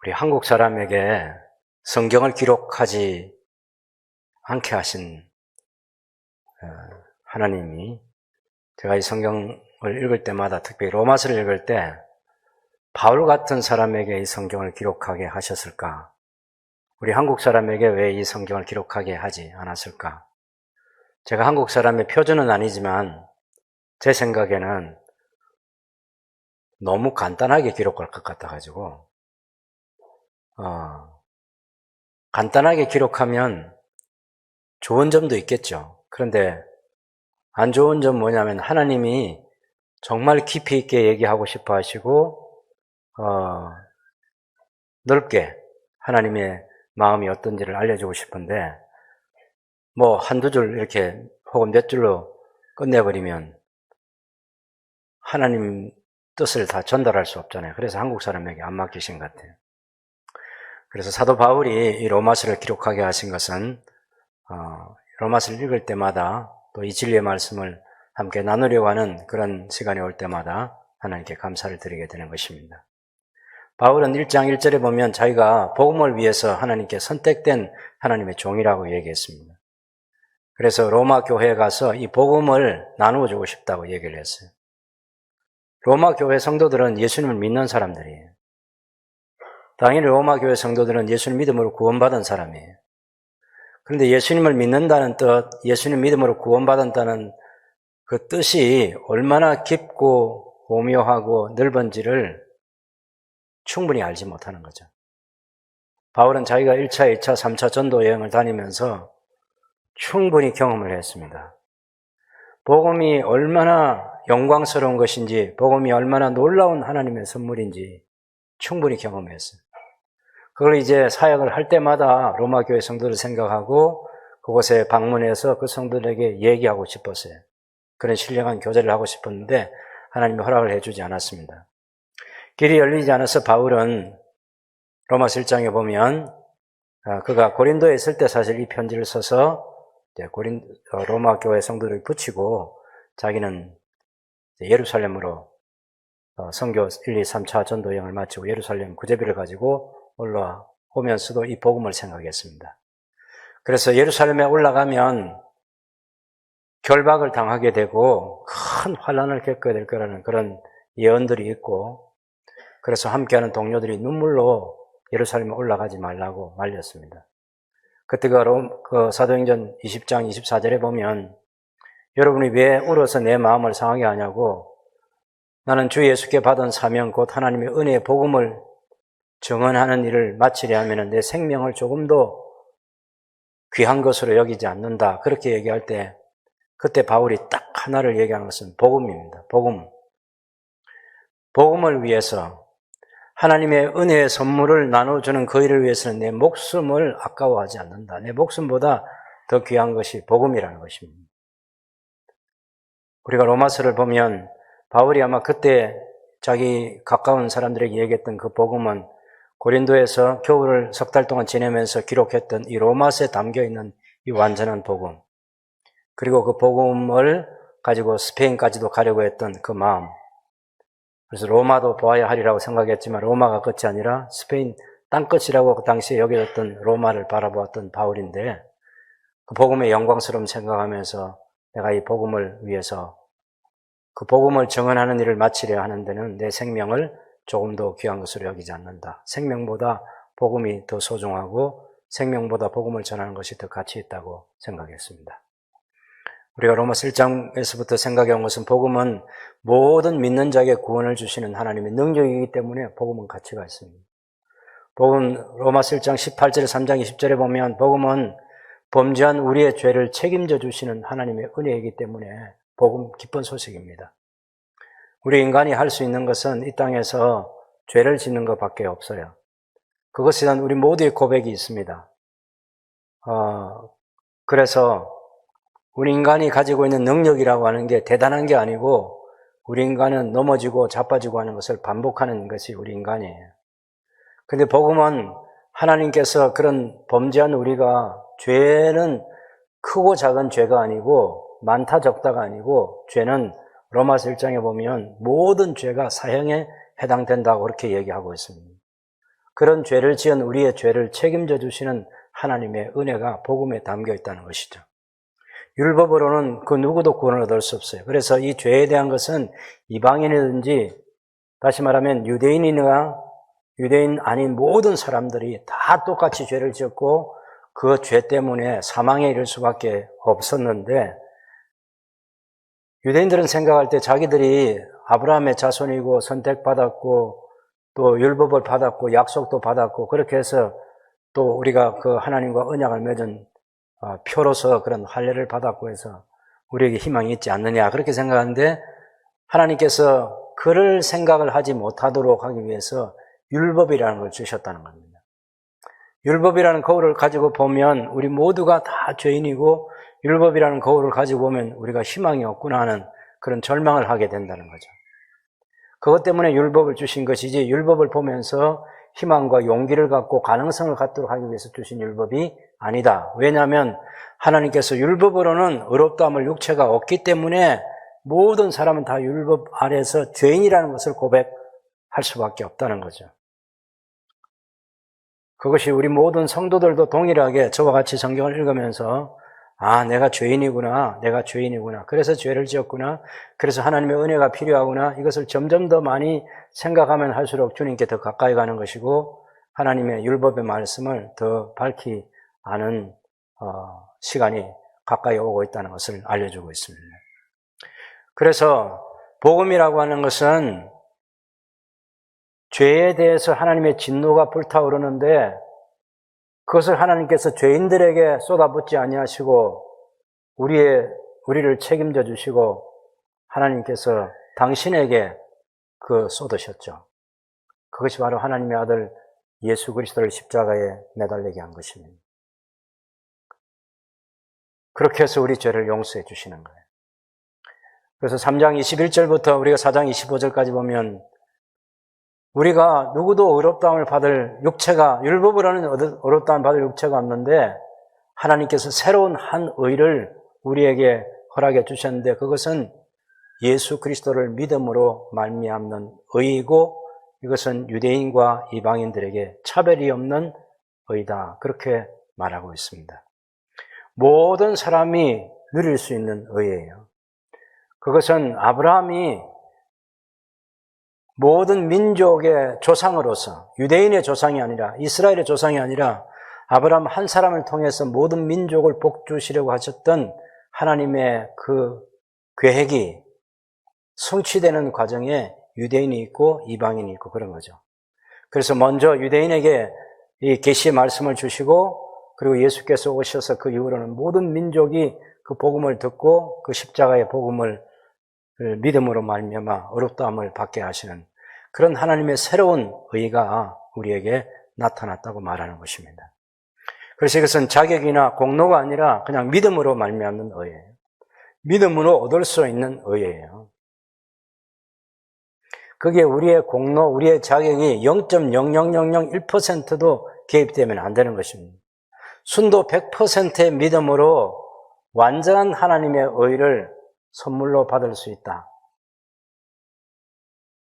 우리 한국 사람에게 성경을 기록하지 않게 하신 하나님이, 제가 이 성경을 읽을 때마다, 특별히 로마서를 읽을 때 바울 같은 사람에게 이 성경을 기록하게 하셨을까? 우리 한국 사람에게 왜 이 성경을 기록하게 하지 않았을까? 제가 한국 사람의 표준은 아니지만 제 생각에는 너무 간단하게 기록할 것 같아가지고 간단하게 기록하면 좋은 점도 있겠죠. 그런데 안 좋은 점 뭐냐면 하나님이 정말 깊이 있게 얘기하고 싶어 하시고 넓게 하나님의 마음이 어떤지를 알려주고 싶은데 뭐 한두 줄 이렇게 혹은 몇 줄로 끝내버리면 하나님 뜻을 다 전달할 수 없잖아요. 그래서 한국 사람에게 안 맡기신 것 같아요. 그래서 사도 바울이 이 로마서를 기록하게 하신 것은 로마서를 읽을 때마다 또 이 진리의 말씀을 함께 나누려고 하는 그런 시간이 올 때마다 하나님께 감사를 드리게 되는 것입니다. 바울은 1장 1절에 보면 자기가 복음을 위해서 하나님께 선택된 하나님의 종이라고 얘기했습니다. 그래서 로마 교회에 가서 이 복음을 나누어 주고 싶다고 얘기를 했어요. 로마 교회 성도들은 예수님을 믿는 사람들이에요. 당연히 로마 교회 성도들은 예수님 믿음으로 구원받은 사람이에요. 그런데 예수님을 믿는다는 뜻, 예수님 믿음으로 구원받았다는 그 뜻이 얼마나 깊고 오묘하고 넓은지를 충분히 알지 못하는 거죠. 바울은 자기가 1차, 2차, 3차 전도 여행을 다니면서 충분히 경험을 했습니다. 복음이 얼마나 영광스러운 것인지, 복음이 얼마나 놀라운 하나님의 선물인지 충분히 경험했어요. 그걸 이제 사역을 할 때마다 로마 교회 성도를 생각하고 그곳에 방문해서 그 성도들에게 얘기하고 싶었어요. 그런 신령한 교제를 하고 싶었는데 하나님이 허락을 해주지 않았습니다. 길이 열리지 않아서 바울은 로마서 1장에 보면 그가 고린도에 있을 때 사실 이 편지를 써서 로마 교회 성도를 붙이고 자기는 예루살렘으로 선교 1, 2, 3차 전도 여행을 마치고 예루살렘 구제비를 가지고 올라오면서도 이 복음을 생각했습니다. 그래서 예루살렘에 올라가면 결박을 당하게 되고 큰 환난을 겪게 될 거라는 그런 예언들이 있고, 그래서 함께하는 동료들이 눈물로 예루살렘에 올라가지 말라고 말렸습니다. 그때가 사도행전 20장 24절에 보면 여러분이 왜 울어서 내 마음을 상하게 하냐고, 나는 주 예수께 받은 사명 곧 하나님의 은혜의 복음을 증언하는 일을 마치려 하면 내 생명을 조금도 귀한 것으로 여기지 않는다. 그렇게 얘기할 때 그때 바울이 딱 하나를 얘기하는 것은 복음입니다. 복음. 복음을 위해서 하나님의 은혜의 선물을 나눠주는 그 일을 위해서는 내 목숨을 아까워하지 않는다. 내 목숨보다 더 귀한 것이 복음이라는 것입니다. 우리가 로마서를 보면 바울이 아마 그때 자기 가까운 사람들에게 얘기했던 그 복음은 고린도에서 겨울을 석 달 동안 지내면서 기록했던 이 로마서에 담겨있는 이 완전한 복음, 그리고 그 복음을 가지고 스페인까지도 가려고 했던 그 마음, 그래서 로마도 보아야 하리라고 생각했지만 로마가 끝이 아니라 스페인 땅끝이라고 그 당시에 여겨졌던 로마를 바라보았던 바울인데, 그 복음의 영광스러움 생각하면서 내가 이 복음을 위해서 그 복음을 증언하는 일을 마치려 하는 데는 내 생명을 조금 더 귀한 것으로 여기지 않는다. 생명보다 복음이 더 소중하고 생명보다 복음을 전하는 것이 더 가치 있다고 생각했습니다. 우리가 로마서 1장에서부터 생각해 온 것은 복음은 모든 믿는 자에게 구원을 주시는 하나님의 능력이기 때문에 복음은 가치가 있습니다. 복음 로마서 1장 18절에 3장 20절에 보면 복음은 범죄한 우리의 죄를 책임져 주시는 하나님의 은혜이기 때문에 복음 기쁜 소식입니다. 우리 인간이 할 수 있는 것은 이 땅에서 죄를 짓는 것밖에 없어요. 그것에 대한 우리 모두의 고백이 있습니다. 그래서 우리 인간이 가지고 있는 능력이라고 하는 게 대단한 게 아니고 우리 인간은 넘어지고 자빠지고 하는 것을 반복하는 것이 우리 인간이에요. 근데 복음은 하나님께서 그런 범죄한 우리가, 죄는 크고 작은 죄가 아니고 많다 적다가 아니고 죄는 로마서 1장에 보면 모든 죄가 사형에 해당된다고 그렇게 얘기하고 있습니다. 그런 죄를 지은 우리의 죄를 책임져 주시는 하나님의 은혜가 복음에 담겨 있다는 것이죠. 율법으로는 그 누구도 구원을 얻을 수 없어요. 그래서 이 죄에 대한 것은 이방인이든지 다시 말하면 유대인이나 유대인 아닌 모든 사람들이 다 똑같이 죄를 지었고 그 죄 때문에 사망에 이를 수밖에 없었는데 유대인들은 생각할 때 자기들이 아브라함의 자손이고 선택받았고 또 율법을 받았고 약속도 받았고 그렇게 해서 또 우리가 그 하나님과 언약을 맺은 표로서 그런 할례를 받았고 해서 우리에게 희망이 있지 않느냐 그렇게 생각하는데 하나님께서 그럴 생각을 하지 못하도록 하기 위해서 율법이라는 걸 주셨다는 겁니다. 율법이라는 거울을 가지고 보면 우리 모두가 다 죄인이고 율법이라는 거울을 가지고 보면 우리가 희망이 없구나 하는 그런 절망을 하게 된다는 거죠. 그것 때문에 율법을 주신 것이지 율법을 보면서 희망과 용기를 갖고 가능성을 갖도록 하기 위해서 주신 율법이 아니다. 왜냐하면 하나님께서 율법으로는 의롭다함을 육체가 없기 때문에 모든 사람은 다 율법 아래서 죄인이라는 것을 고백할 수밖에 없다는 거죠. 그것이 우리 모든 성도들도 동일하게 저와 같이 성경을 읽으면서 내가 죄인이구나. 그래서 죄를 지었구나. 그래서 하나님의 은혜가 필요하구나. 이것을 점점 더 많이 생각하면 할수록 주님께 더 가까이 가는 것이고 하나님의 율법의 말씀을 더 밝히 아는 시간이 가까이 오고 있다는 것을 알려주고 있습니다. 그래서 복음이라고 하는 것은 죄에 대해서 하나님의 진노가 불타오르는데 그것을 하나님께서 죄인들에게 쏟아붓지 아니하시고 우리를 책임져 주시고 하나님께서 당신에게 쏟으셨죠. 그것이 바로 하나님의 아들 예수 그리스도를 십자가에 매달리게 한 것입니다. 그렇게 해서 우리 죄를 용서해 주시는 거예요. 그래서 3장 21절부터 우리가 4장 25절까지 보면 우리가 누구도 의롭다함을 받을 육체가 율법으로는 의롭다함을 받을 육체가 없는데 하나님께서 새로운 한 의를 우리에게 허락해 주셨는데 그것은 예수 그리스도를 믿음으로 말미암는 의이고 이것은 유대인과 이방인들에게 차별이 없는 의다. 그렇게 말하고 있습니다. 모든 사람이 누릴 수 있는 의예요. 그것은 아브라함이 모든 민족의 조상으로서 유대인의 조상이 아니라 이스라엘의 조상이 아니라 아브라함 한 사람을 통해서 모든 민족을 복주시려고 하셨던 하나님의 그 계획이 성취되는 과정에 유대인이 있고 이방인이 있고 그런 거죠. 그래서 먼저 유대인에게 이 계시의 말씀을 주시고 그리고 예수께서 오셔서 그 이후로는 모든 민족이 그 복음을 듣고 그 십자가의 복음을 믿음으로 말미암아 의롭다함을 받게 하시는 그런 하나님의 새로운 의가 우리에게 나타났다고 말하는 것입니다. 그래서 이것은 자격이나 공로가 아니라 그냥 믿음으로 말미암는 의예요. 믿음으로 얻을 수 있는 의예요. 그게 우리의 공로, 우리의 자격이 0.00001%도 개입되면 안 되는 것입니다. 순도 100%의 믿음으로 완전한 하나님의 의를 선물로 받을 수 있다.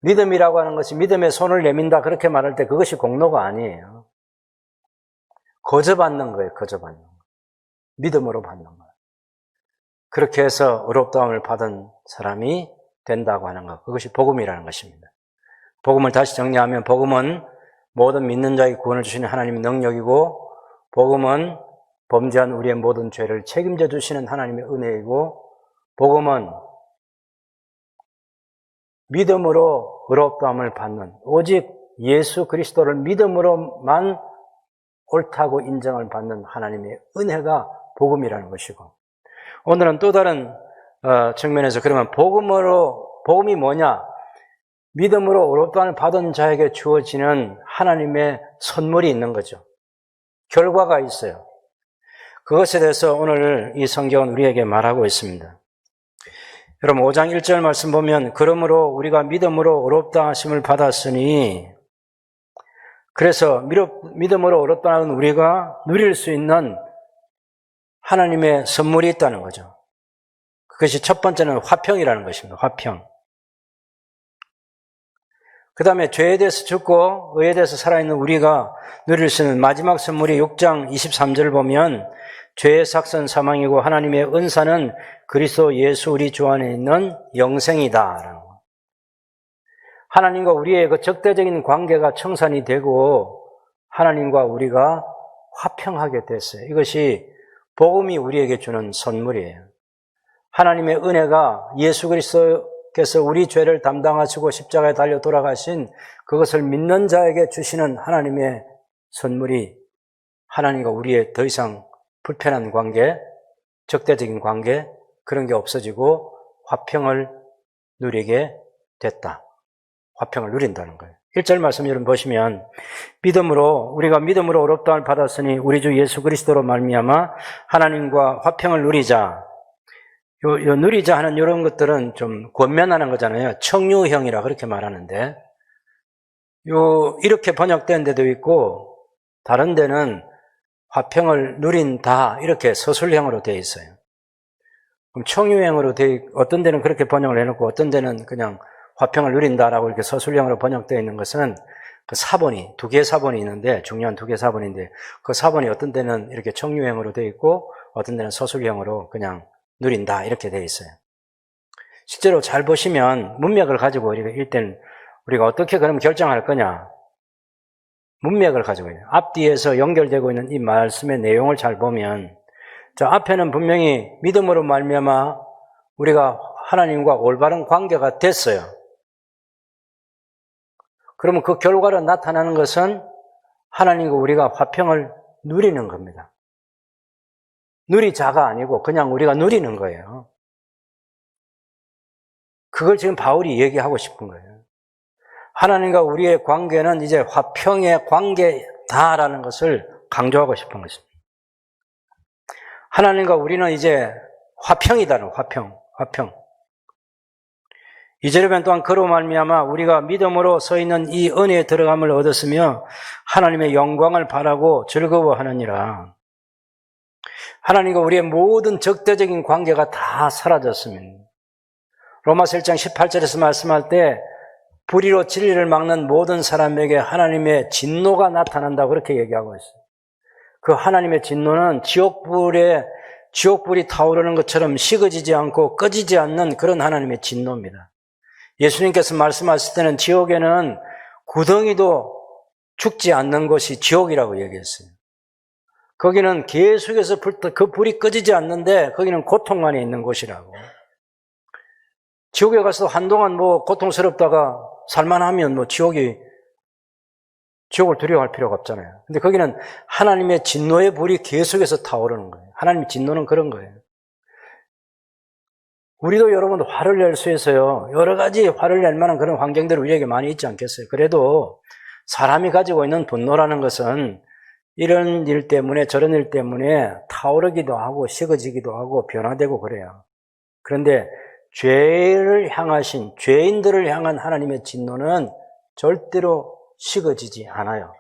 믿음이라고 하는 것이 믿음에 손을 내민다 그렇게 말할 때 그것이 공로가 아니에요. 거저 받는 거예요. 거저 받는 거. 믿음으로 받는 거예요. 그렇게 해서 의롭다함을 받은 사람이 된다고 하는 것. 그것이 복음이라는 것입니다. 복음을 다시 정리하면 복음은 모든 믿는 자에게 구원을 주시는 하나님의 능력이고 복음은 범죄한 우리의 모든 죄를 책임져 주시는 하나님의 은혜이고 복음은 믿음으로 의롭다함을 받는 오직 예수 그리스도를 믿음으로만 옳다고 인정을 받는 하나님의 은혜가 복음이라는 것이고 오늘은 또 다른 측면에서 그러면 복음이 뭐냐? 믿음으로 의롭다함을 받은 자에게 주어지는 하나님의 선물이 있는 거죠. 결과가 있어요. 그것에 대해서 오늘 이 성경은 우리에게 말하고 있습니다. 여러분 5장 1절 말씀 보면 그러므로 우리가 믿음으로 의롭다 하심을 받았으니 그래서 믿음으로 의롭다 하는 우리가 누릴 수 있는 하나님의 선물이 있다는 거죠. 그것이 첫 번째는 화평이라는 것입니다. 화평. 그 다음에 죄에 대해서 죽고 의에 대해서 살아있는 우리가 누릴 수 있는 마지막 선물이 6장 23절을 보면 죄의 삭선 사망이고 하나님의 은사는 그리스도 예수 우리 주 안에 있는 영생이다. 하나님과 우리의 그 적대적인 관계가 청산이 되고 하나님과 우리가 화평하게 됐어요. 이것이 복음이 우리에게 주는 선물이에요. 하나님의 은혜가 예수 그리스도께서 우리 죄를 담당하시고 십자가에 달려 돌아가신 그것을 믿는 자에게 주시는 하나님의 선물이 하나님과 우리의 더 이상 불편한 관계, 적대적인 관계 그런 게 없어지고 화평을 누리게 됐다. 화평을 누린다는 거예요. 1절 말씀 여러분 보시면 우리가 믿음으로 의롭다함을 받았으니 우리 주 예수 그리스도로 말미암아 하나님과 화평을 누리자. 요 누리자 하는 이런 것들은 좀 권면하는 거잖아요. 청유형이라 그렇게 말하는데 이렇게 번역된 데도 있고 다른 데는 화평을 누린다 이렇게 서술형으로 되어 있어요. 그럼 청유형으로 어떤 데는 그렇게 번역을 해놓고 어떤 데는 그냥 화평을 누린다라고 이렇게 서술형으로 번역되어 있는 것은 그 사본이, 두 개의 사본이 있는데, 중요한 두 개의 사본인데, 그 사본이 어떤 데는 이렇게 청유형으로 되어 있고, 어떤 데는 서술형으로 그냥 누린다, 이렇게 되어 있어요. 실제로 잘 보시면, 문맥을 가지고 일단 우리가 어떻게 그럼 결정할 거냐? 문맥을 가지고 있는, 앞뒤에서 연결되고 있는 이 말씀의 내용을 잘 보면, 자, 앞에는 분명히 믿음으로 말미암아 우리가 하나님과 올바른 관계가 됐어요. 그러면 그 결과로 나타나는 것은 하나님과 우리가 화평을 누리는 겁니다. 누리자가 아니고 그냥 우리가 누리는 거예요. 그걸 지금 바울이 얘기하고 싶은 거예요. 하나님과 우리의 관계는 이제 화평의 관계다라는 것을 강조하고 싶은 것입니다. 하나님과 우리는 이제 화평이다는 화평. 2절에 보면 또한 그로 말미암아 우리가 믿음으로 서 있는 이 은혜에 들어감을 얻었으며 하나님의 영광을 바라고 즐거워하느니라. 하나님과 우리의 모든 적대적인 관계가 다 사라졌습니다. 로마서 1장 18절에서 말씀할 때 불의로 진리를 막는 모든 사람에게 하나님의 진노가 나타난다고 그렇게 얘기하고 있어요. 그 하나님의 진노는 지옥불이 타오르는 것처럼 식어지지 않고 꺼지지 않는 그런 하나님의 진노입니다. 예수님께서 말씀하실 때는 지옥에는 구덩이도 죽지 않는 곳이 지옥이라고 얘기했어요. 거기는 계속해서 그 불이 꺼지지 않는데 거기는 고통 안에 있는 곳이라고. 지옥에 가서 한동안 고통스럽다가 살만하면 지옥을 두려워할 필요가 없잖아요. 근데 거기는 하나님의 진노의 불이 계속해서 타오르는 거예요. 하나님의 진노는 그런 거예요. 우리도 여러분 화를 낼 수 있어요. 여러 가지 화를 낼 만한 그런 환경들이 우리에게 많이 있지 않겠어요? 그래도 사람이 가지고 있는 분노라는 것은 이런 일 때문에 저런 일 때문에 타오르기도 하고 식어지기도 하고 변화되고 그래요. 그런데 죄인들을 향한 하나님의 진노는 절대로 식어지지 않아요.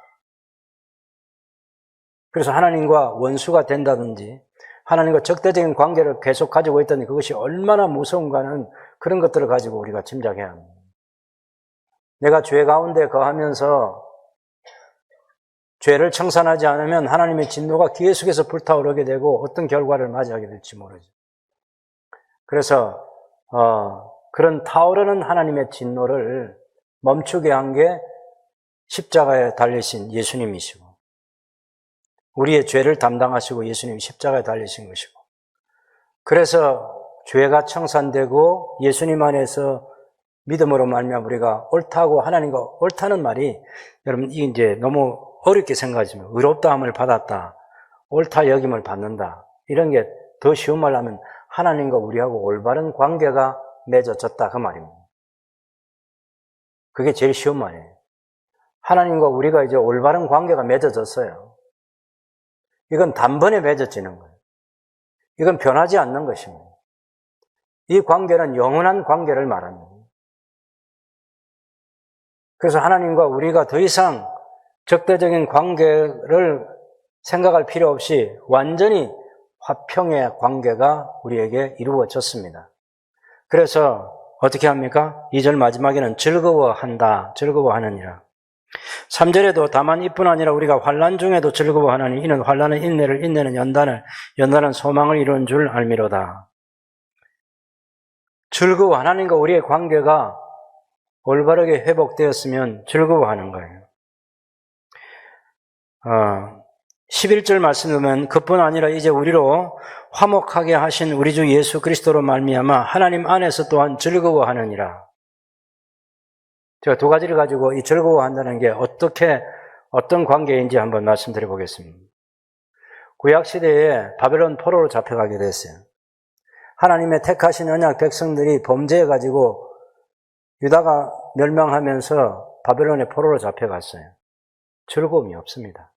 그래서 하나님과 원수가 된다든지 하나님과 적대적인 관계를 계속 가지고 있다니 그것이 얼마나 무서운가는 그런 것들을 가지고 우리가 짐작해야 합니다. 내가 죄 가운데 거하면서 죄를 청산하지 않으면 하나님의 진노가 계속해서 불타오르게 되고 어떤 결과를 맞이하게 될지 모르죠. 그래서 그런 타오르는 하나님의 진노를 멈추게 한 게 십자가에 달리신 예수님이시고 우리의 죄를 담당하시고 예수님이 십자가에 달리신 것이고 그래서 죄가 청산되고 예수님 안에서 믿음으로 말미암아 우리가 옳다고 하나님과 옳다는 말이 여러분 이게 이제 너무 어렵게 생각하지만 의롭다함을 받았다, 옳다 여김을 받는다 이런 게 더 쉬운 말로 하면 하나님과 우리하고 올바른 관계가 맺어졌다 그 말입니다. 그게 제일 쉬운 말이에요. 하나님과 우리가 이제 올바른 관계가 맺어졌어요. 이건 단번에 맺어지는 거예요. 이건 변하지 않는 것입니다. 이 관계는 영원한 관계를 말합니다. 그래서 하나님과 우리가 더 이상 적대적인 관계를 생각할 필요 없이 완전히 화평의 관계가 우리에게 이루어졌습니다. 그래서 어떻게 합니까? 2절 마지막에는 즐거워한다, 즐거워하느니라. 3절에도 다만 이뿐 아니라 우리가 환난 중에도 즐거워하나니 이는 환난은 인내를, 인내는 연단을, 연단은 소망을 이루는 줄 알미로다. 즐거워, 하나님과 우리의 관계가 올바르게 회복되었으면 즐거워하는 거예요. 11절 말씀 보면 그뿐 아니라 이제 우리로 화목하게 하신 우리 주 예수 그리스도로 말미암아 하나님 안에서 또한 즐거워하느니라. 제가 두 가지를 가지고 이 즐거워한다는 게 어떤 관계인지 한번 말씀드려 보겠습니다. 구약시대에 바벨론 포로로 잡혀가게 됐어요. 하나님의 택하신 언약 백성들이 범죄해가지고 유다가 멸망하면서 바벨론의 포로로 잡혀갔어요. 즐거움이 없습니다.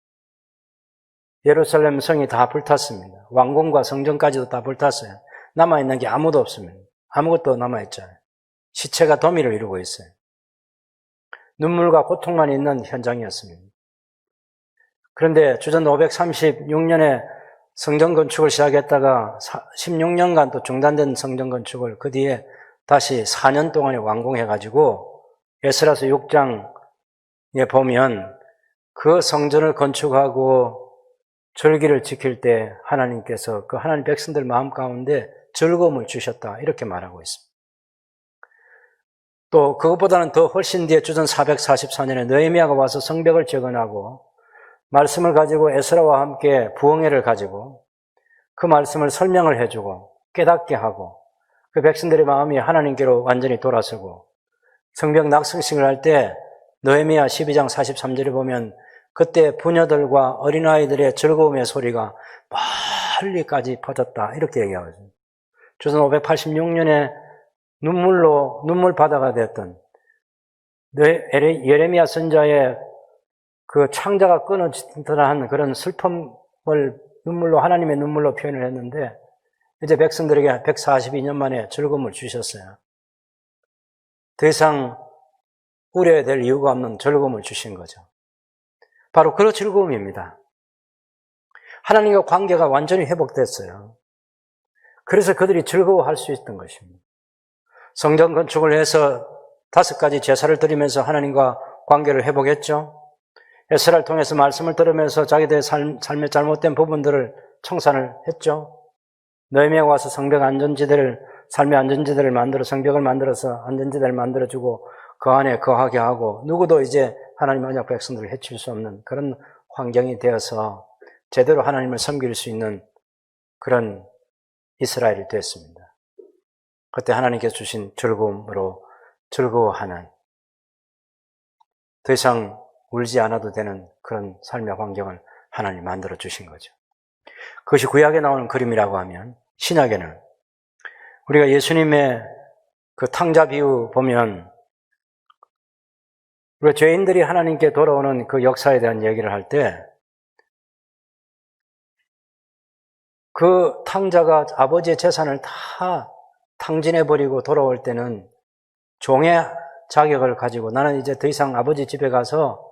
예루살렘 성이 다 불탔습니다. 왕궁과 성전까지도 다 불탔어요. 남아있는 게 아무도 없습니다. 아무것도 남아있잖아요. 시체가 더미를 이루고 있어요. 눈물과 고통만 있는 현장이었습니다. 그런데 주전 536년에 성전 건축을 시작했다가 16년간 또 중단된 성전 건축을 그 뒤에 다시 4년 동안에 완공해가지고 에스라서 6장에 보면 그 성전을 건축하고 절기를 지킬 때 하나님께서 그 하나님 백성들 마음 가운데 즐거움을 주셨다 이렇게 말하고 있습니다. 또 그것보다는 더 훨씬 뒤에 주전 444년에 느헤미야가 와서 성벽을 재건하고 말씀을 가지고 에스라와 함께 부흥회를 가지고 그 말씀을 설명을 해주고 깨닫게 하고 그 백성들의 마음이 하나님께로 완전히 돌아서고 성벽 낙성식을 할 때 느헤미야 12장 43절에 보면 그때 부녀들과 어린아이들의 즐거움의 소리가 멀리까지 퍼졌다 이렇게 얘기하거든요. 주전 586년에 눈물바다가 됐던 예레미야 선자의 그 창자가 끊어지듯한 그런 슬픔을 눈물로, 하나님의 눈물로 표현을 했는데 이제 백성들에게 142년 만에 즐거움을 주셨어요. 더 이상 우려될 이유가 없는 즐거움을 주신 거죠. 바로 그 즐거움입니다. 하나님과 관계가 완전히 회복됐어요. 그래서 그들이 즐거워할 수 있던 것입니다. 성전 건축을 해서 5가지 제사를 드리면서 하나님과 관계를 회복했죠. 에스라를 통해서 말씀을 들으면서 자기들의 삶의 잘못된 부분들을 청산을 했죠. 느헤미야가 와서 성벽 안전지대를, 삶의 안전지대를 만들어, 성벽을 만들어서 안전지대를 만들어주고 그 안에 거하게 하고 누구도 이제 하나님 언약 백성들을 해칠 수 없는 그런 환경이 되어서 제대로 하나님을 섬길 수 있는 그런 이스라엘이 됐습니다. 그때 하나님께서 주신 즐거움으로 즐거워하는, 더 이상 울지 않아도 되는 그런 삶의 환경을 하나님 만들어 주신 거죠. 그것이 구약에 나오는 그림이라고 하면 신약에는 우리가 예수님의 그 탕자 비유 보면 우리가 죄인들이 하나님께 돌아오는 그 역사에 대한 얘기를 할 때 그 탕자가 아버지의 재산을 다 탕진해버리고 돌아올 때는 종의 자격을 가지고 나는 이제 더 이상 아버지 집에 가서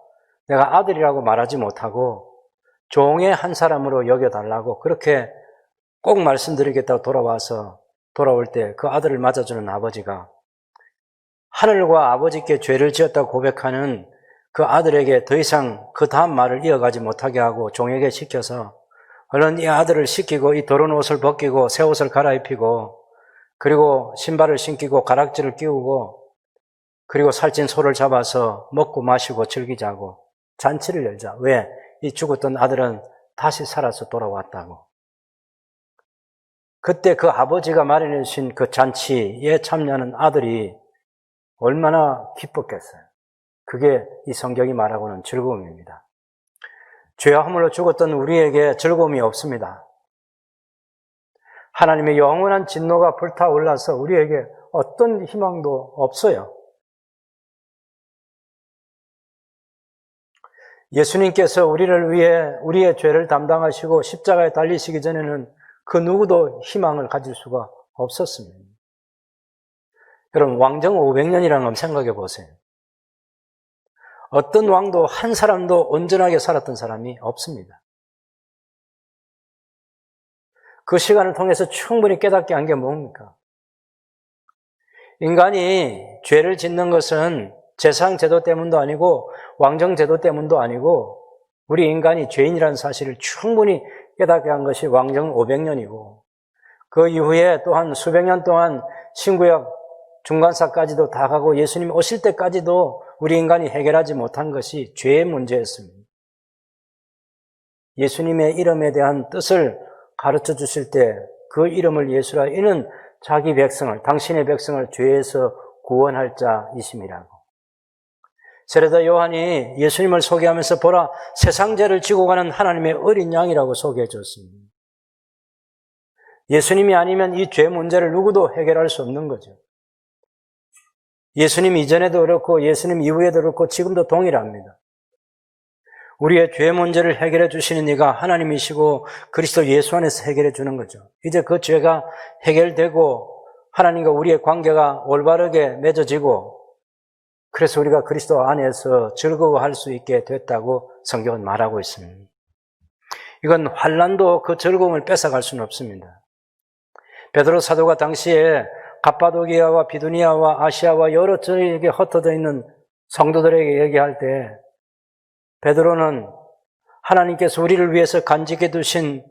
내가 아들이라고 말하지 못하고 종의 한 사람으로 여겨달라고 그렇게 꼭 말씀드리겠다고 돌아올 때 그 아들을 맞아주는 아버지가 하늘과 아버지께 죄를 지었다고 고백하는 그 아들에게 더 이상 그 다음 말을 이어가지 못하게 하고 종에게 시켜서 얼른 이 아들을 시키고 이 더러운 옷을 벗기고 새 옷을 갈아입히고 그리고 신발을 신기고 가락지를 끼우고 그리고 살찐 소를 잡아서 먹고 마시고 즐기자고 잔치를 열자. 왜? 이 죽었던 아들은 다시 살아서 돌아왔다고. 그때 그 아버지가 마련해 주신 그 잔치에 참여하는 아들이 얼마나 기뻤겠어요. 그게 이 성경이 말하고는 즐거움입니다. 죄와 허물로 죽었던 우리에게 즐거움이 없습니다. 하나님의 영원한 진노가 불타올라서 우리에게 어떤 희망도 없어요. 예수님께서 우리를 위해 우리의 죄를 담당하시고 십자가에 달리시기 전에는 그 누구도 희망을 가질 수가 없었습니다. 여러분, 왕정 500년이라는 걸 생각해 보세요. 어떤 왕도 한 사람도 온전하게 살았던 사람이 없습니다. 그 시간을 통해서 충분히 깨닫게 한 게 뭡니까? 인간이 죄를 짓는 것은 재상제도 때문도 아니고 왕정제도 때문도 아니고 우리 인간이 죄인이라는 사실을 충분히 깨닫게 한 것이 왕정 500년이고 그 이후에 또한 수백 년 동안 신구약 중간사까지도 다 가고 예수님 오실 때까지도 우리 인간이 해결하지 못한 것이 죄의 문제였습니다. 예수님의 이름에 대한 뜻을 가르쳐 주실 때 그 이름을 예수라 이는 자기 백성을, 당신의 백성을 죄에서 구원할 자이심이라고. 세례자 요한이 예수님을 소개하면서 보라 세상 죄를 지고 가는 하나님의 어린 양이라고 소개해 줬습니다. 예수님이 아니면 이 죄 문제를 누구도 해결할 수 없는 거죠. 예수님 이전에도 그렇고 예수님 이후에도 그렇고 지금도 동일합니다. 우리의 죄 문제를 해결해 주시는 이가 하나님이시고 그리스도 예수 안에서 해결해 주는 거죠. 이제 그 죄가 해결되고 하나님과 우리의 관계가 올바르게 맺어지고 그래서 우리가 그리스도 안에서 즐거워할 수 있게 됐다고 성경은 말하고 있습니다. 이건 환난도 그 즐거움을 뺏어갈 수는 없습니다. 베드로 사도가 당시에 갑바도기아와 비두니아와 아시아와 여러 지역에 흩어져 있는 성도들에게 얘기할 때 베드로는 하나님께서 우리를 위해서 간직해 두신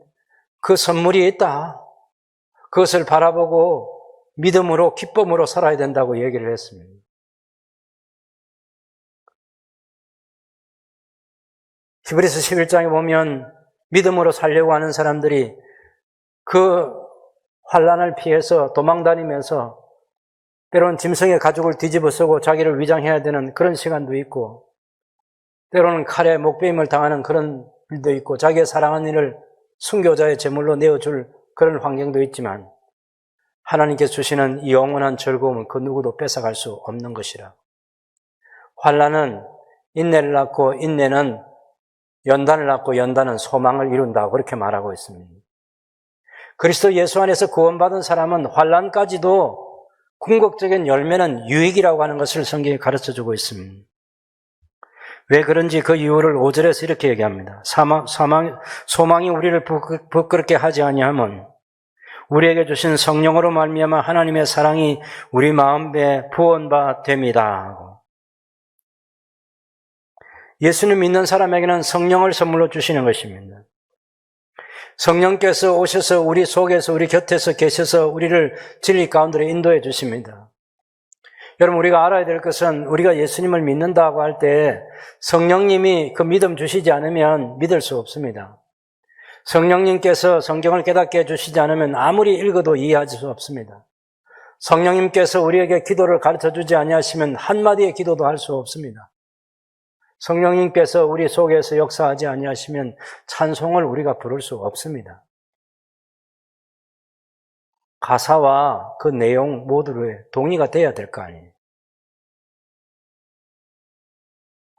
그 선물이 있다. 그것을 바라보고 믿음으로 기쁨으로 살아야 된다고 얘기를 했습니다. 히브리서 11장에 보면 믿음으로 살려고 하는 사람들이 그 환난을 피해서 도망다니면서 때로는 짐승의 가죽을 뒤집어 쓰고 자기를 위장해야 되는 그런 시간도 있고 때로는 칼에 목베임을 당하는 그런 일도 있고 자기의 사랑하는 이를 순교자의 제물로 내어줄 그런 환경도 있지만 하나님께서 주시는 이 영원한 즐거움은 그 누구도 뺏어갈 수 없는 것이라. 환난은 인내를 낳고 인내는 연단을 낳고 연단은 소망을 이룬다 그렇게 말하고 있습니다. 그리스도 예수 안에서 구원받은 사람은 환난까지도 궁극적인 열매는 유익이라고 하는 것을 성경이 가르쳐주고 있습니다. 왜 그런지 그 이유를 5절에서 이렇게 얘기합니다. 소망이 우리를 부끄럽게 하지 아니하면 우리에게 주신 성령으로 말미암아 하나님의 사랑이 우리 마음에 부어바 됩니다. 예수님 믿는 사람에게는 성령을 선물로 주시는 것입니다. 성령께서 오셔서 우리 속에서 우리 곁에서 계셔서 우리를 진리 가운데로 인도해 주십니다. 여러분 우리가 알아야 될 것은 우리가 예수님을 믿는다고 할 때 성령님이 그 믿음 주시지 않으면 믿을 수 없습니다. 성령님께서 성경을 깨닫게 해주시지 않으면 아무리 읽어도 이해할 수 없습니다. 성령님께서 우리에게 기도를 가르쳐주지 아니하시면 한마디의 기도도 할 수 없습니다. 성령님께서 우리 속에서 역사하지 아니하시면 찬송을 우리가 부를 수 없습니다. 가사와 그 내용 모두를 동의가 돼야 될 거 아니에요.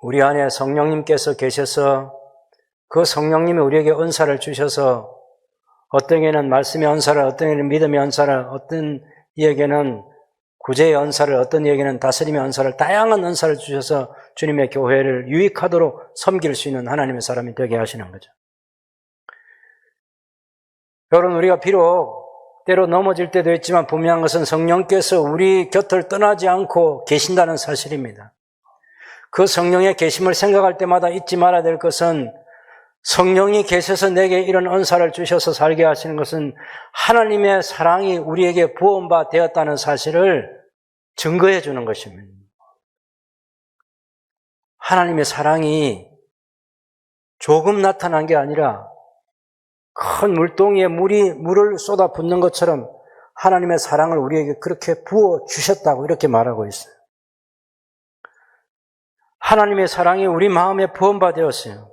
우리 안에 성령님께서 계셔서 그 성령님이 우리에게 은사를 주셔서 어떤 이에는 말씀의 은사를, 어떤 이에는 믿음의 은사를, 어떤 이에게는 구제의 은사를, 어떤 이에게는 다스림의 은사를, 다양한 은사를 주셔서 주님의 교회를 유익하도록 섬길 수 있는 하나님의 사람이 되게 하시는 거죠. 여러분 우리가 비록 때로 넘어질 때도 있지만 분명한 것은 성령께서 우리 곁을 떠나지 않고 계신다는 사실입니다. 그 성령의 계심을 생각할 때마다 잊지 말아야 될 것은 성령이 계셔서 내게 이런 은사를 주셔서 살게 하시는 것은 하나님의 사랑이 우리에게 부어바 되었다는 사실을 증거해 주는 것입니다. 하나님의 사랑이 조금 나타난 게 아니라 큰 물동이에 물을 쏟아 붓는 것처럼 하나님의 사랑을 우리에게 그렇게 부어 주셨다고 이렇게 말하고 있어요. 하나님의 사랑이 우리 마음에 부어바 되었어요.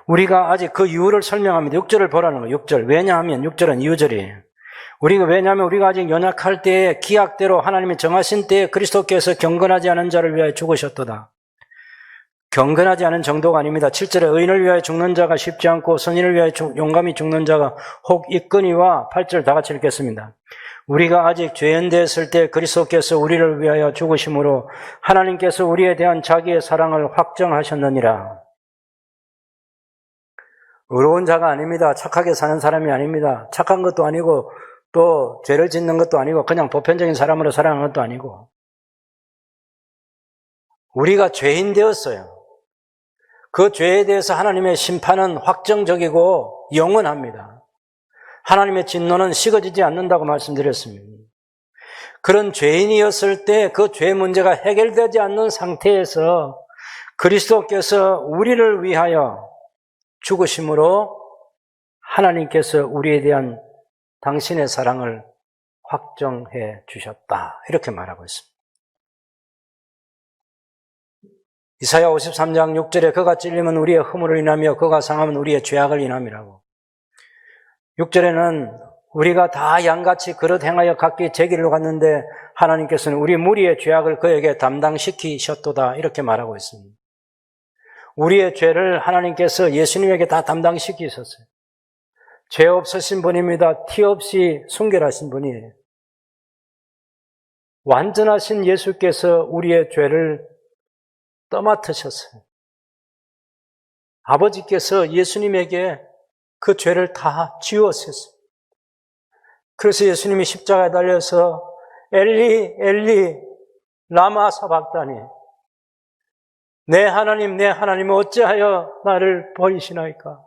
우리가 아직 그 이유를 설명합니다. 6절을 보라는 거예요. 6절. 왜냐하면 6절은 이유절이에요. 왜냐하면 우리가 아직 연약할 때에 기약대로 하나님이 정하신 때에 그리스도께서 경건하지 않은 자를 위하여 죽으셨도다. 경건하지 않은 정도가 아닙니다. 7절에 의인을 위하여 죽는 자가 쉽지 않고 선인을 위하여 용감히 죽는 자가 혹 있거니와 8절 다 같이 읽겠습니다. 우리가 아직 죄인되었을 때 그리스도께서 우리를 위하여 죽으심으로 하나님께서 우리에 대한 자기의 사랑을 확정하셨느니라. 의로운 자가 아닙니다. 착하게 사는 사람이 아닙니다. 착한 것도 아니고 또 죄를 짓는 것도 아니고 그냥 보편적인 사람으로 살아가는 것도 아니고 우리가 죄인 되었어요. 그 죄에 대해서 하나님의 심판은 확정적이고 영원합니다. 하나님의 진노는 식어지지 않는다고 말씀드렸습니다. 그런 죄인이었을 때 그 죄 문제가 해결되지 않는 상태에서 그리스도께서 우리를 위하여 죽으심으로 하나님께서 우리에 대한 당신의 사랑을 확정해 주셨다. 이렇게 말하고 있습니다. 이사야 53장 6절에 그가 찔림은 우리의 허물을 인하며 그가 상함은 우리의 죄악을 인함이라고. 6절에는 우리가 다 양같이 그릇 행하여 각기 제 길로 갔는데 하나님께서는 우리 무리의 죄악을 그에게 담당시키셨도다. 이렇게 말하고 있습니다. 우리의 죄를 하나님께서 예수님에게 다 담당시키셨어요. 죄 없으신 분입니다. 티 없이 순결하신 분이에요. 완전하신 예수께서 우리의 죄를 떠맡으셨어요. 아버지께서 예수님에게 그 죄를 다 지웠었어요. 그래서 예수님이 십자가에 달려서 엘리 엘리 라마 사박다니 내 하나님 어찌하여 나를 버리시나이까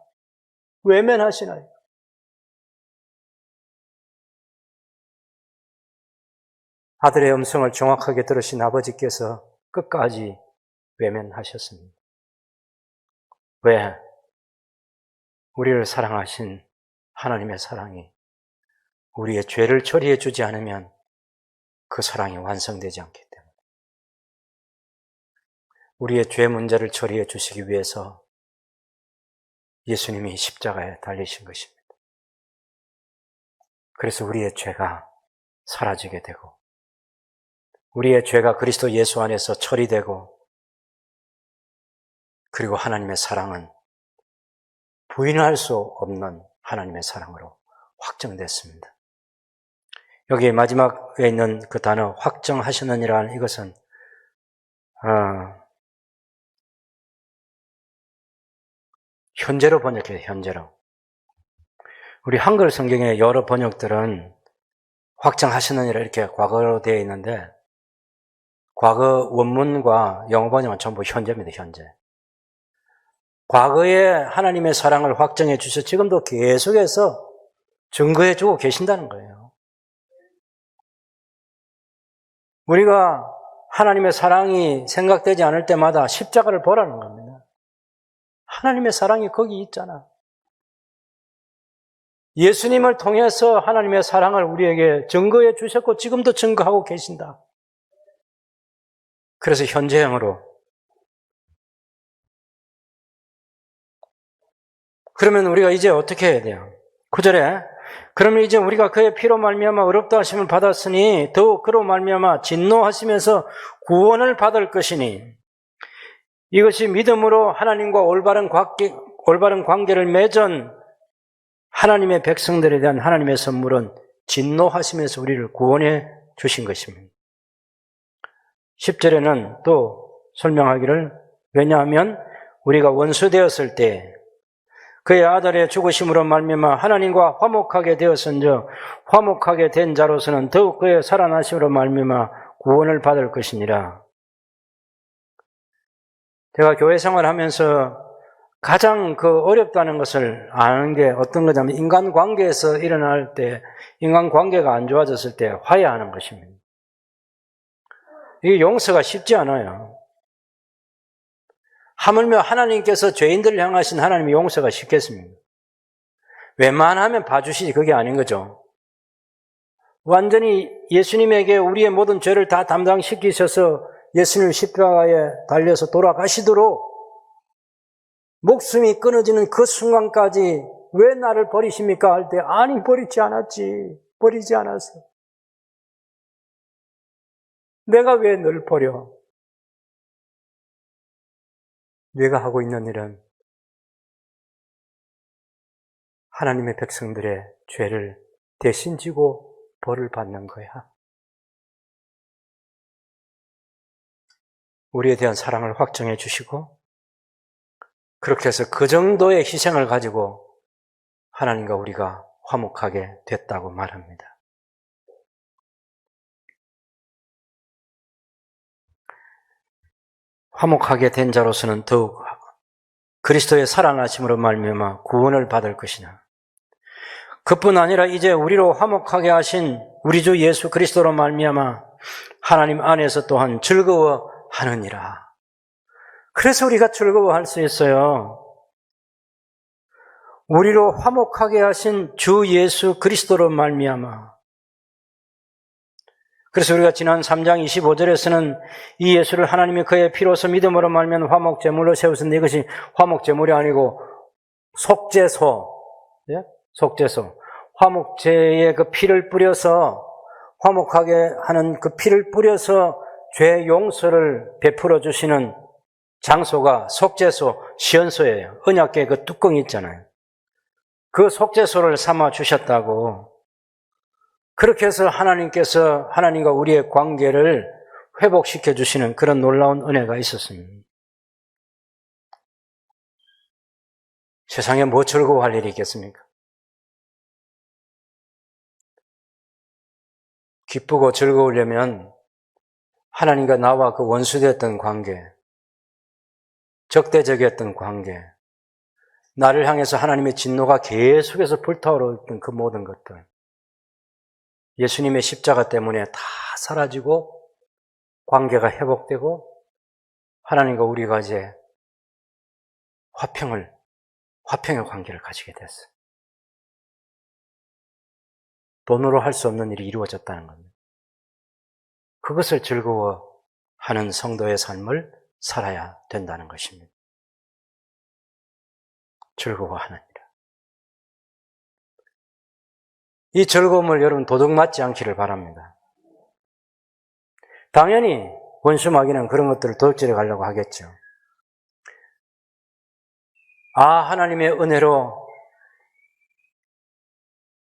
외면하시나이까. 아들의 음성을 정확하게 들으신 아버지께서 끝까지 외면하셨습니다. 왜? 우리를 사랑하신 하나님의 사랑이 우리의 죄를 처리해 주지 않으면 그 사랑이 완성되지 않기 때문에 우리의 죄 문제를 처리해 주시기 위해서 예수님이 십자가에 달리신 것입니다. 그래서 우리의 죄가 사라지게 되고 우리의 죄가 그리스도 예수 안에서 처리되고 그리고 하나님의 사랑은 부인할 수 없는 하나님의 사랑으로 확정됐습니다. 여기 마지막에 있는 그 단어 확정하시느니라는 이것은 현재로 번역해요. 현재로. 우리 한글 성경의 여러 번역들은 확정하시느니라 이렇게 과거로 되어 있는데 과거 원문과 영어 번역은 전부 현재입니다. 현재. 과거에 하나님의 사랑을 확정해 주셔 지금도 계속해서 증거해 주고 계신다는 거예요. 우리가 하나님의 사랑이 생각되지 않을 때마다 십자가를 보라는 겁니다. 하나님의 사랑이 거기 있잖아. 예수님을 통해서 하나님의 사랑을 우리에게 증거해 주셨고 지금도 증거하고 계신다. 그래서 현재형으로. 그러면 우리가 이제 어떻게 해야 돼요? 9절에 그러면 이제 우리가 그의 피로 말미암아 의롭다 하심을 받았으니 더욱 그로 말미암아 진노하시면서 구원을 받을 것이니 이것이 믿음으로 하나님과 올바른 관계를 맺은 하나님의 백성들에 대한 하나님의 선물은 진노하시면서 우리를 구원해 주신 것입니다. 10절에는 또 설명하기를 왜냐하면 우리가 원수 되었을 때 그의 아들의 죽으심으로 말미암아 하나님과 화목하게 되었은즉 화목하게 된 자로서는 더욱 그의 살아나심으로 말미암아 구원을 받을 것이니라. 제가 교회 생활하면서 가장 어렵다는 것을 아는 게 어떤 거냐면 인간관계에서 일어날 때 인간관계가 안 좋아졌을 때 화해하는 것입니다. 이게 용서가 쉽지 않아요. 하물며 하나님께서 죄인들을 향하신 하나님의 용서가 쉽겠습니다. 웬만하면 봐주시지 그게 아닌 거죠. 완전히 예수님에게 우리의 모든 죄를 다 담당시키셔서 예수님 십자가에 달려서 돌아가시도록 목숨이 끊어지는 그 순간까지 왜 나를 버리십니까? 할 때 아니 버리지 않았어. 내가 왜 널 버려? 내가 하고 있는 일은 하나님의 백성들의 죄를 대신 지고 벌을 받는 거야. 우리에 대한 사랑을 확정해 주시고 그렇게 해서 그 정도의 희생을 가지고 하나님과 우리가 화목하게 됐다고 말합니다. 화목하게 된 자로서는 더욱 그리스도의 살아나심으로 말미암아 구원을 받을 것이냐. 그뿐 아니라 이제 우리로 화목하게 하신 우리 주 예수 그리스도로 말미암아 하나님 안에서 또한 즐거워하느니라. 그래서 우리가 즐거워할 수 있어요. 우리로 화목하게 하신 주 예수 그리스도로 말미암아. 그래서 우리가 지난 3장 25절에서는 이 예수를 하나님이 그의 피로서 믿음으로 말면 화목제물로 세우셨는데 이것이 화목제물이 아니고 속죄소, 속죄소. 화목제에 그 피를 뿌려서 화목하게 하는 그 피를 뿌려서 죄 용서를 베풀어 주시는 장소가 속죄소, 시언소예요. 언약궤 그 뚜껑이 있잖아요. 그 속죄소를 삼아 주셨다고. 그렇게 해서 하나님께서 하나님과 우리의 관계를 회복시켜 주시는 그런 놀라운 은혜가 있었습니다. 세상에 뭐 즐거워할 일이 있겠습니까? 기쁘고 즐거우려면 하나님과 나와 그 원수되었던 관계, 적대적이었던 관계, 나를 향해서 하나님의 진노가 계속해서 불타오르던 그 모든 것들, 예수님의 십자가 때문에 다 사라지고 관계가 회복되고 하나님과 우리가 이제 화평의 관계를 가지게 됐어요. 돈으로 할 수 없는 일이 이루어졌다는 겁니다. 그것을 즐거워하는 성도의 삶을 살아야 된다는 것입니다. 즐거워하느니라. 이 즐거움을 여러분 도둑맞지 않기를 바랍니다. 당연히 원수 마귀는 그런 것들을 도둑질해 가려고 하겠죠. 하나님의 은혜로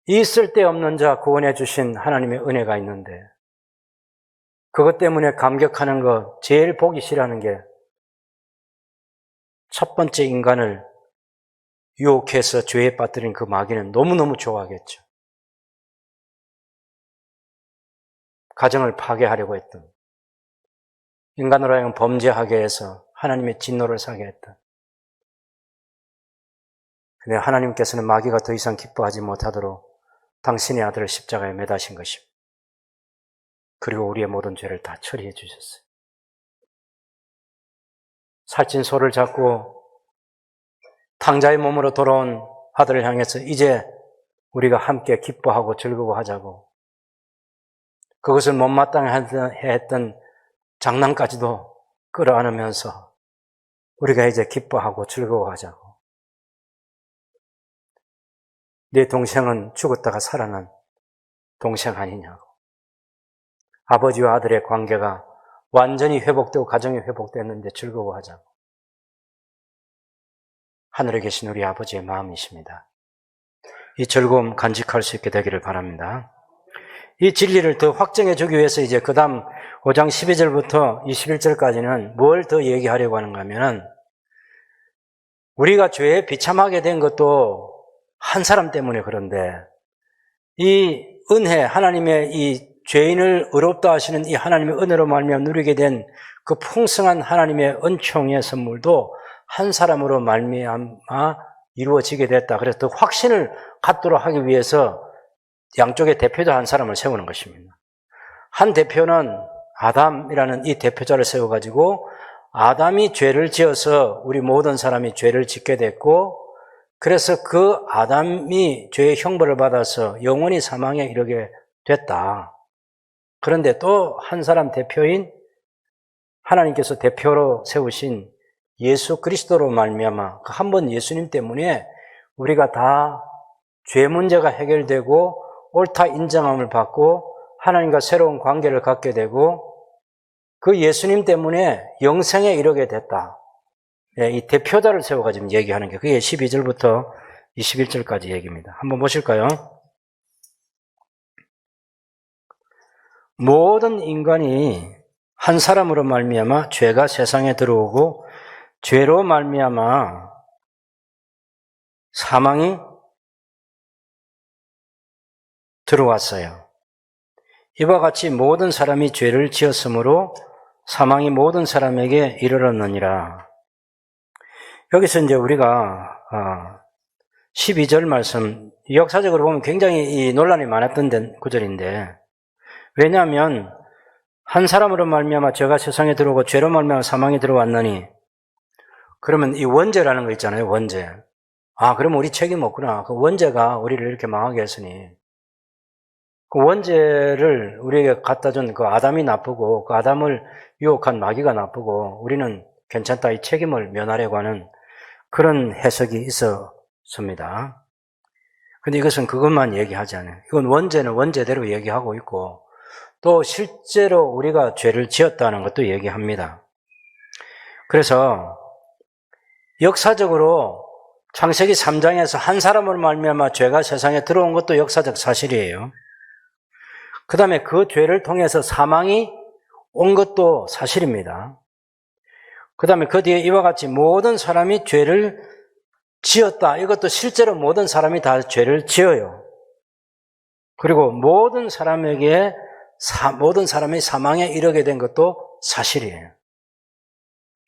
이 쓸데없는 자 구원해 주신 하나님의 은혜가 있는데 그것 때문에 감격하는 거 제일 보기 싫어하는 게 첫 번째 인간을 유혹해서 죄에 빠뜨린 그 마귀는 너무너무 좋아하겠죠. 가정을 파괴하려고 했던, 인간으로 하여금 범죄하게 해서 하나님의 진노를 사게 했던. 근데 하나님께서는 마귀가 더 이상 기뻐하지 못하도록 당신의 아들을 십자가에 매다신 것입니다. 그리고 우리의 모든 죄를 다 처리해 주셨어요. 살찐 소를 잡고 탕자의 몸으로 돌아온 아들을 향해서 이제 우리가 함께 기뻐하고 즐거워하자고, 그것을 못마땅해 했던 장난까지도 끌어안으면서 우리가 이제 기뻐하고 즐거워하자고. 네 동생은 죽었다가 살아난 동생 아니냐고. 아버지와 아들의 관계가 완전히 회복되고 가정이 회복됐는데 즐거워하자고. 하늘에 계신 우리 아버지의 마음이십니다. 이 즐거움 간직할 수 있게 되기를 바랍니다. 이 진리를 더 확정해 주기 위해서 이제 그 다음 5장 12절부터 21절까지는 뭘 더 얘기하려고 하는가 하면, 우리가 죄에 비참하게 된 것도 한 사람 때문에 그런데 이 은혜, 하나님의 이 죄인을 의롭다 하시는 이 하나님의 은혜로 말미암아 누리게 된 그 풍성한 하나님의 은총의 선물도 한 사람으로 말미암아 이루어지게 됐다. 그래서 더 확신을 갖도록 하기 위해서 양쪽의 대표자 한 사람을 세우는 것입니다. 한 대표는 아담이라는 이 대표자를 세워가지고 아담이 죄를 지어서 우리 모든 사람이 죄를 짓게 됐고, 그래서 그 아담이 죄의 형벌을 받아서 영원히 사망에 이르게 됐다. 그런데 또 한 사람 대표인 하나님께서 대표로 세우신 예수 그리스도로 말미암아 그 한 번 예수님 때문에 우리가 다 죄 문제가 해결되고 옳다 인정함을 받고 하나님과 새로운 관계를 갖게 되고 그 예수님 때문에 영생에 이르게 됐다. 이 대표자를 세워가지고 얘기하는 게 그게 12절부터 21절까지 얘기입니다. 한번 보실까요? 모든 인간이 한 사람으로 말미암아 죄가 세상에 들어오고 죄로 말미암아 사망이 들어왔어요. 이와 같이 모든 사람이 죄를 지었으므로 사망이 모든 사람에게 이르렀느니라. 여기서 이제 우리가 12절 말씀, 역사적으로 보면 굉장히 이 논란이 많았던 구절인데, 왜냐하면 한 사람으로 말미암아 죄가 세상에 들어오고 죄로 말미암아 사망이 들어왔느니, 그러면 이 원죄라는 거 있잖아요, 원죄. 그러면 우리 책임 없구나. 그 원죄가 우리를 이렇게 망하게 했으니, 그 원죄를 우리에게 갖다 준 그 아담이 나쁘고, 그 아담을 유혹한 마귀가 나쁘고, 우리는 괜찮다, 이 책임을 면하려고 하는 그런 해석이 있었습니다. 근데 이것은 그것만 얘기하지 않아요. 이건 원죄는 원죄대로 얘기하고 있고, 또 실제로 우리가 죄를 지었다는 것도 얘기합니다. 그래서 역사적으로 창세기 3장에서 한 사람으로 말미암아 죄가 세상에 들어온 것도 역사적 사실이에요. 그 다음에 그 죄를 통해서 사망이 온 것도 사실입니다. 그 다음에 그 뒤에 이와 같이 모든 사람이 죄를 지었다. 이것도 실제로 모든 사람이 다 죄를 지어요. 그리고 모든 사람이 사망에 이르게 된 것도 사실이에요.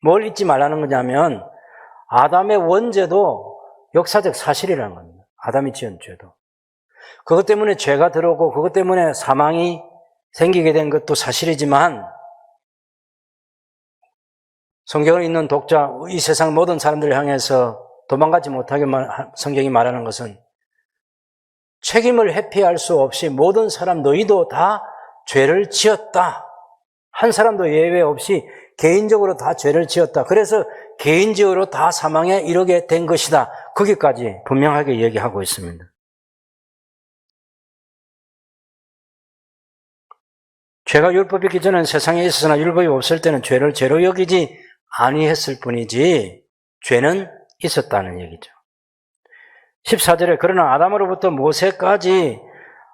뭘 잊지 말라는 거냐면 아담의 원죄도 역사적 사실이라는 겁니다. 아담이 지은 죄도. 그것 때문에 죄가 들어오고 그것 때문에 사망이 생기게 된 것도 사실이지만 성경을 읽는 독자, 이 세상 모든 사람들을 향해서 도망가지 못하게 성경이 말하는 것은 책임을 회피할 수 없이 모든 사람 너희도 다 죄를 지었다. 한 사람도 예외 없이 개인적으로 다 죄를 지었다. 그래서 개인적으로 다 사망에 이르게 된 것이다. 거기까지 분명하게 얘기하고 있습니다. 죄가 율법이 있기 전에는 세상에 있었으나 율법이 없을 때는 죄를 죄로 여기지 아니했을 뿐이지 죄는 있었다는 얘기죠. 14절에 그러나 아담으로부터 모세까지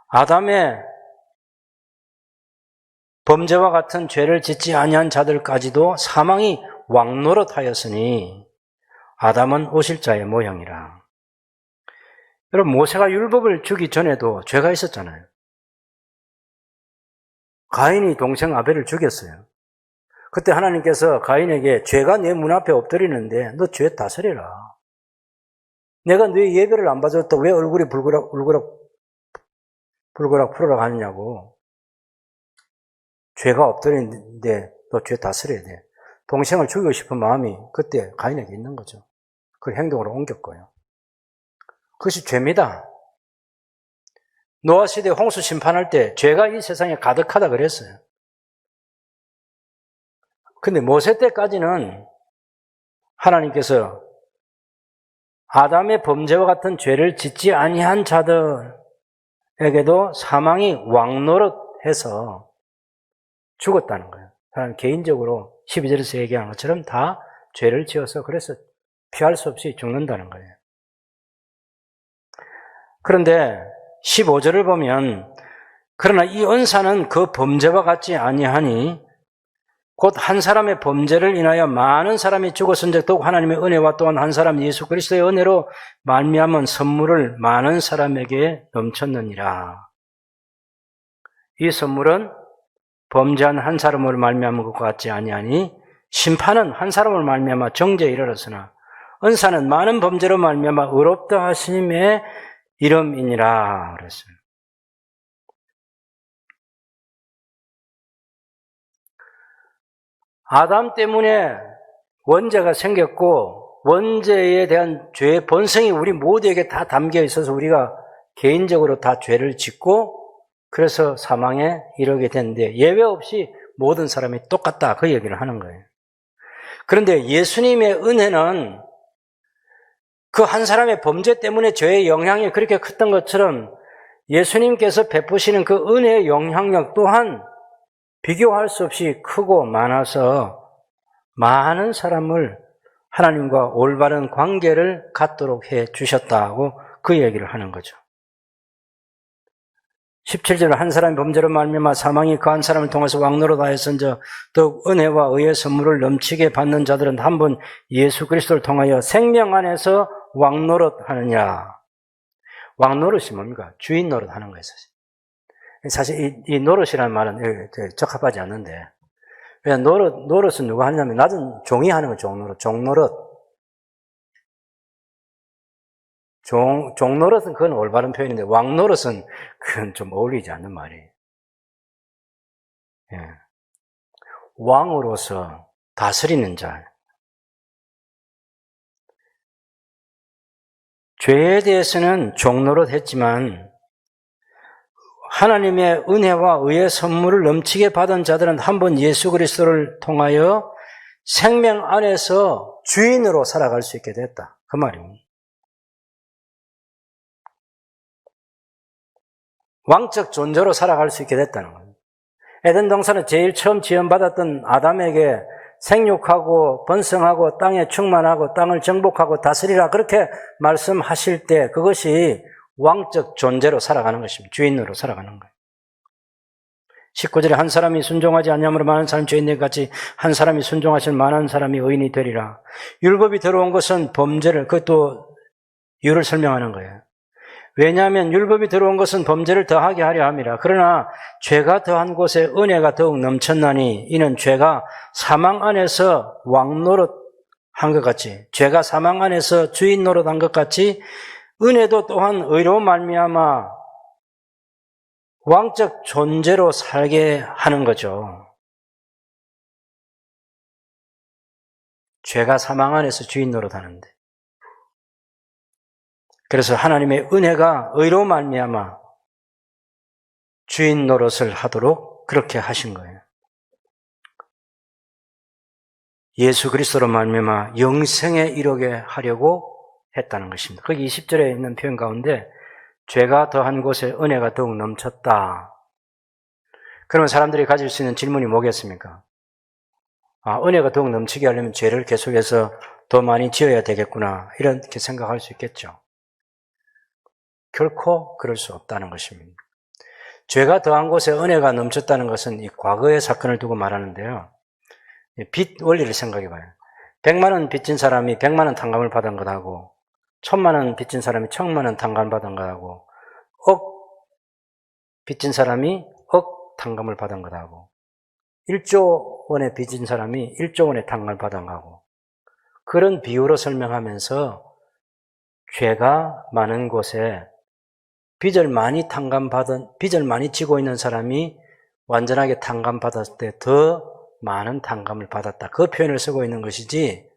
아담의 범죄와 같은 죄를 짓지 아니한 자들까지도 사망이 왕노릇하였으니 아담은 오실자의 모형이라. 여러분, 모세가 율법을 주기 전에도 죄가 있었잖아요. 가인이 동생 아벨을 죽였어요. 그때 하나님께서 가인에게 죄가 내 문 앞에 엎드리는데 너 죄 다스려라. 내가 네 예배를 안 봐줬다. 왜 얼굴이 불그락 풀어라 하느냐고. 죄가 엎드리는데 너 죄 다스려야 돼. 동생을 죽이고 싶은 마음이 그때 가인에게 있는 거죠. 그 행동으로 옮겼고요. 그것이 죄입니다. 노아 시대 홍수 심판할 때 죄가 이 세상에 가득하다 그랬어요. 근데 모세 때까지는 하나님께서 아담의 범죄와 같은 죄를 짓지 아니한 자들에게도 사망이 왕노릇해서 죽었다는 거예요. 사람 개인적으로 12절에서 얘기한 것처럼 다 죄를 지어서 그래서 피할 수 없이 죽는다는 거예요. 그런데 15절을 보면 그러나 이 은사는 그 범죄와 같지 아니하니 곧 한 사람의 범죄를 인하여 많은 사람이 죽었은즉 더욱 하나님의 은혜와 또한 한 사람 예수 그리스도의 은혜로 말미암은 선물을 많은 사람에게 넘쳤느니라. 이 선물은 범죄한 한 사람으로 말미암은 것과 같지 아니하니 심판은 한 사람으로 말미암아 정죄에 이르렀으나 은사는 많은 범죄로 말미암아 의롭다 하심의 이름이니라 그랬어요. 아담 때문에 원죄가 생겼고 원죄에 대한 죄의 본성이 우리 모두에게 다 담겨 있어서 우리가 개인적으로 다 죄를 짓고 그래서 사망에 이르게 됐는데 예외 없이 모든 사람이 똑같다 그 얘기를 하는 거예요. 그런데 예수님의 은혜는 그 한 사람의 범죄 때문에 죄의 영향이 그렇게 컸던 것처럼 예수님께서 베푸시는 그 은혜의 영향력 또한 비교할 수 없이 크고 많아서 많은 사람을 하나님과 올바른 관계를 갖도록 해 주셨다고 그 얘기를 하는 거죠. 17절 한 사람의 범죄로 말미암아 사망이 그 한 사람을 통해서 왕노릇하였은즉 더욱 은혜와 의의 선물을 넘치게 받는 자들은 한 번 예수 그리스도를 통하여 생명 안에서 왕노릇하느냐. 왕노릇이 뭡니까? 주인 노릇하는 거예요. 사실 이 노릇이라는 말은 적합하지 않는데 왜 노릇은 누가 하냐면, 낮은 종이 하는 거, 종노릇. 종노릇은 그건 올바른 표현인데, 왕노릇은 그건 좀 어울리지 않는 말이에요. 예. 왕으로서 다스리는 자. 죄에 대해서는 종노릇 했지만, 하나님의 은혜와 의의 선물을 넘치게 받은 자들은 한번 예수 그리스도를 통하여 생명 안에서 주인으로 살아갈 수 있게 됐다. 그 말입니다. 왕적 존재로 살아갈 수 있게 됐다는 거예요. 에덴 동산은 제일 처음 지원받았던 아담에게 생육하고 번성하고 땅에 충만하고 땅을 정복하고 다스리라 그렇게 말씀하실 때 그것이 왕적 존재로 살아가는 것입니다. 주인으로 살아가는 거예요. 19절에 한 사람이 순종하지 않냐므로 많은 사람이 죄인된 같이 한 사람이 순종하실 많은 사람이 의인이 되리라. 율법이 들어온 것은 범죄를, 그것도 이유를 설명하는 거예요. 왜냐하면 율법이 들어온 것은 범죄를 더하게 하려 함이라. 그러나 죄가 더한 곳에 은혜가 더욱 넘쳤나니 이는 죄가 사망 안에서 왕노릇 한 것 같이, 죄가 사망 안에서 주인 노릇 한 것 같이 은혜도 또한 의로 말미암아 왕적 존재로 살게 하는 거죠. 죄가 사망 안에서 주인 노릇 하는데. 그래서 하나님의 은혜가 의로 말미암아 주인 노릇을 하도록 그렇게 하신 거예요. 예수 그리스도로 말미암아 영생에 이르게 하려고 했다는 것입니다. 거기 20절에 있는 표현 가운데 죄가 더한 곳에 은혜가 더욱 넘쳤다. 그러면 사람들이 가질 수 있는 질문이 뭐겠습니까? 은혜가 더욱 넘치게 하려면 죄를 계속해서 더 많이 지어야 되겠구나, 이렇게 생각할 수 있겠죠. 결코 그럴 수 없다는 것입니다. 죄가 더한 곳에 은혜가 넘쳤다는 것은 이 과거의 사건을 두고 말하는데요. 빚 원리를 생각해 봐요. 100만 원 빚진 사람이 100만 원 탕감을 받은 것하고 1000만 원 빚진 사람이 1000만 원 탕감 받은 것하고 억 빚진 사람이 억 탕감을 받은 것하고 1조 원의 빚진 사람이 1조 원의 탕감을 받은 것하고 그런 비유로 설명하면서 죄가 많은 곳에 빚을 많이 지고 있는 사람이 완전하게 탕감받았을 때 더 많은 탕감을 받았다. 그 표현을 쓰고 있는 것이지,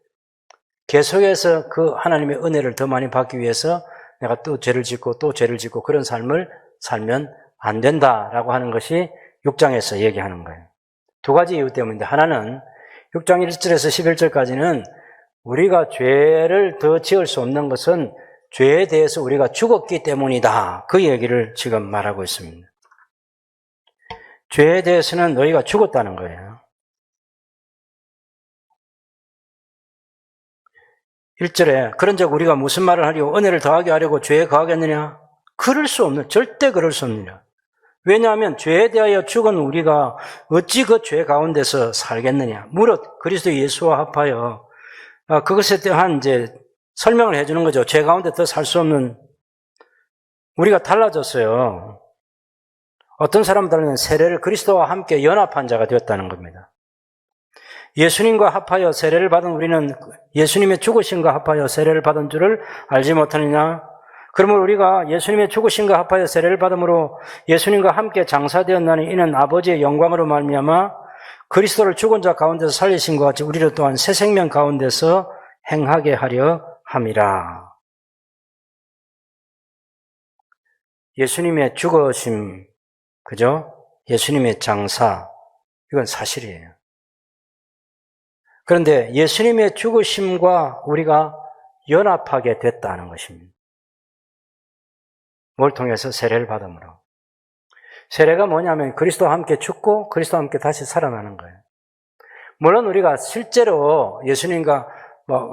계속해서 그 하나님의 은혜를 더 많이 받기 위해서 내가 또 죄를 짓고 또 죄를 짓고 그런 삶을 살면 안 된다라고 하는 것이 6장에서 얘기하는 거예요. 두 가지 이유 때문인데, 하나는 6장 1절에서 11절까지는 우리가 죄를 더 지을 수 없는 것은 죄에 대해서 우리가 죽었기 때문이다. 그 얘기를 지금 말하고 있습니다. 죄에 대해서는 너희가 죽었다는 거예요. 1절에 그런즉 우리가 무슨 말을 하려고 은혜를 더하게 하려고 죄에 거하겠느냐? 절대 그럴 수 없느냐. 왜냐하면 죄에 대하여 죽은 우리가 어찌 그 죄 가운데서 살겠느냐? 무릇 그리스도 예수와 합하여 그것에 대한 이제 설명을 해주는 거죠. 죄 가운데 더 살 수 없는 우리가 달라졌어요. 어떤 사람들은 세례를 그리스도와 함께 연합한 자가 되었다는 겁니다. 예수님과 합하여 세례를 받은 우리는 예수님의 죽으심과 합하여 세례를 받은 줄을 알지 못하느냐? 그러면 우리가 예수님의 죽으심과 합하여 세례를 받음으로 예수님과 함께 장사되었나니 이는 아버지의 영광으로 말미암아 그리스도를 죽은 자 가운데서 살리신 것 같이 우리를 또한 새 생명 가운데서 행하게 하려 함이라. 예수님의 죽으심, 그죠? 예수님의 장사, 이건 사실이에요. 그런데 예수님의 죽으심과 우리가 연합하게 됐다는 것입니다. 뭘 통해서? 세례를 받음으로. 세례가 뭐냐면 그리스도와 함께 죽고 그리스도와 함께 다시 살아나는 거예요. 물론 우리가 실제로 예수님과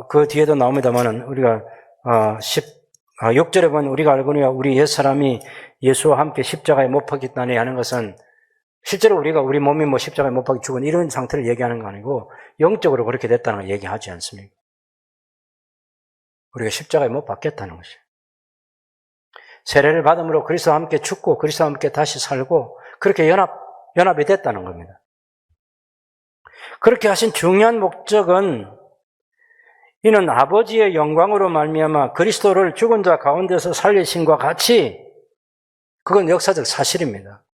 그 뒤에도 나옵니다만은 우리가 6절에 보면 우리가 알거니와 우리 옛사람이 예수와 함께 십자가에 못 박혔다니 하는 것은 실제로 우리 몸이 십자가에 못 박혀 죽은 이런 상태를 얘기하는 거 아니고 영적으로 그렇게 됐다는 걸 얘기하지 않습니까? 우리가 십자가에 못 박혔다는 것이에요. 세례를 받음으로 그리스도와 함께 죽고 그리스도와 함께 다시 살고 그렇게 연합이 됐다는 겁니다. 그렇게 하신 중요한 목적은 이는 아버지의 영광으로 말미암아 그리스도를 죽은 자 가운데서 살리심과 같이, 그건 역사적 사실입니다.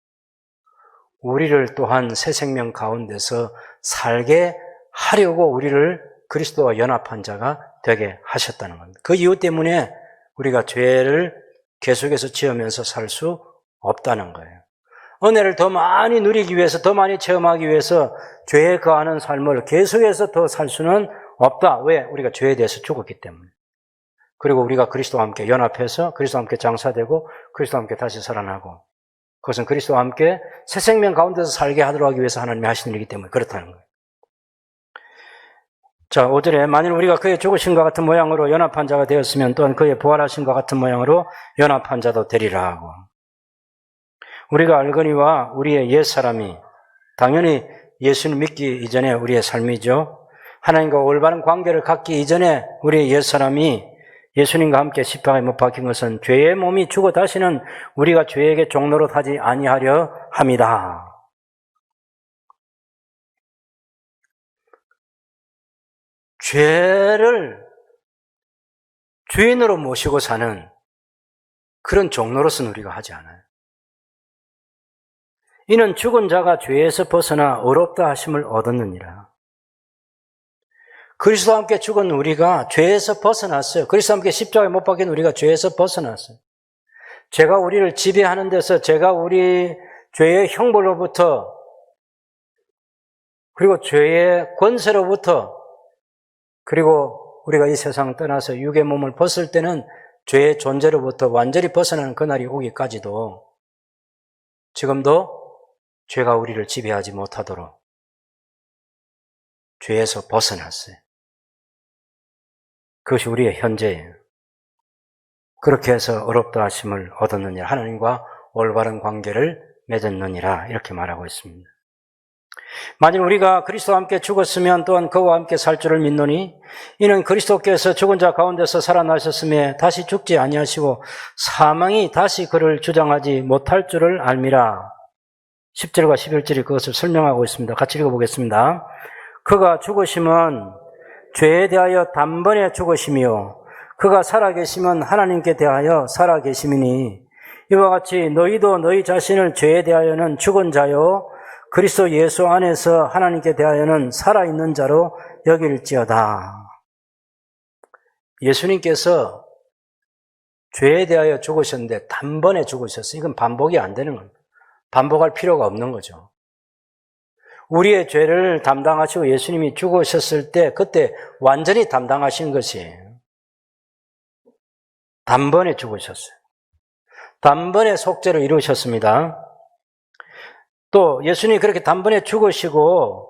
우리를 또한 새 생명 가운데서 살게 하려고 우리를 그리스도와 연합한 자가 되게 하셨다는 겁니다. 그 이유 때문에 우리가 죄를 계속해서 지으면서 살 수 없다는 거예요. 은혜를 더 많이 누리기 위해서, 더 많이 체험하기 위해서 죄에 거하는 삶을 계속해서 더 살 수는 없다. 왜? 우리가 죄에 대해서 죽었기 때문에. 그리고 우리가 그리스도와 함께 연합해서 그리스도와 함께 장사되고 그리스도와 함께 다시 살아나고, 그것은 그리스도와 함께 새 생명 가운데서 살게 하도록 하기 위해서 하나님이 하신 일이기 때문에 그렇다는 거예요. 자, 5절에 만일 우리가 그의 죽으심과 같은 모양으로 연합한 자가 되었으면 또한 그의 부활하심과 같은 모양으로 연합한 자도 되리라 하고, 우리가 알거니와 우리의 옛사람이, 당연히 예수를 믿기 이전에 우리의 삶이죠. 하나님과 올바른 관계를 갖기 이전에 우리의 옛사람이 예수님과 함께 십자가에 못 박힌 것은 죄의 몸이 죽어 다시는 우리가 죄에게 종노릇 하지 아니하려 함이다. 죄를 주인으로 모시고 사는 그런 종노릇은 우리가 하지 않아요. 이는 죽은 자가 죄에서 벗어나 의롭다 하심을 얻었느니라. 그리스도와 함께 죽은 우리가 죄에서 벗어났어요. 그리스도와 함께 십자가에 못 박힌 우리가 죄에서 벗어났어요. 죄가 우리를 지배하는 데서, 죄가 우리 죄의 형벌로부터, 그리고 죄의 권세로부터, 그리고 우리가 이 세상을 떠나서 육의 몸을 벗을 때는 죄의 존재로부터 완전히 벗어나는 그날이 오기까지도 지금도 죄가 우리를 지배하지 못하도록 죄에서 벗어났어요. 그것이 우리의 현재예요. 그렇게 해서 의롭다 하심을 얻었느니라. 하나님과 올바른 관계를 맺었느니라. 이렇게 말하고 있습니다. 만일 우리가 그리스도와 함께 죽었으면 또한 그와 함께 살 줄을 믿노니 이는 그리스도께서 죽은 자 가운데서 살아나셨음에 다시 죽지 아니하시고 사망이 다시 그를 주장하지 못할 줄을 알미라. 10절과 11절이 그것을 설명하고 있습니다. 같이 읽어보겠습니다. 그가 죽으심은 죄에 대하여 단번에 죽으심이요 그가 살아계심은 하나님께 대하여 살아계심이니 이와 같이 너희도 너희 자신을 죄에 대하여는 죽은 자요 그리스도 예수 안에서 하나님께 대하여는 살아있는 자로 여길지어다. 예수님께서 죄에 대하여 죽으셨는데 단번에 죽으셨어요. 이건 반복이 안 되는 겁니다. 반복할 필요가 없는 거죠. 우리의 죄를 담당하시고 예수님이 죽으셨을 때 그때 완전히 담당하신 것이에요. 단번에 죽으셨어요. 단번에 속죄를 이루셨습니다. 또 예수님이 그렇게 단번에 죽으시고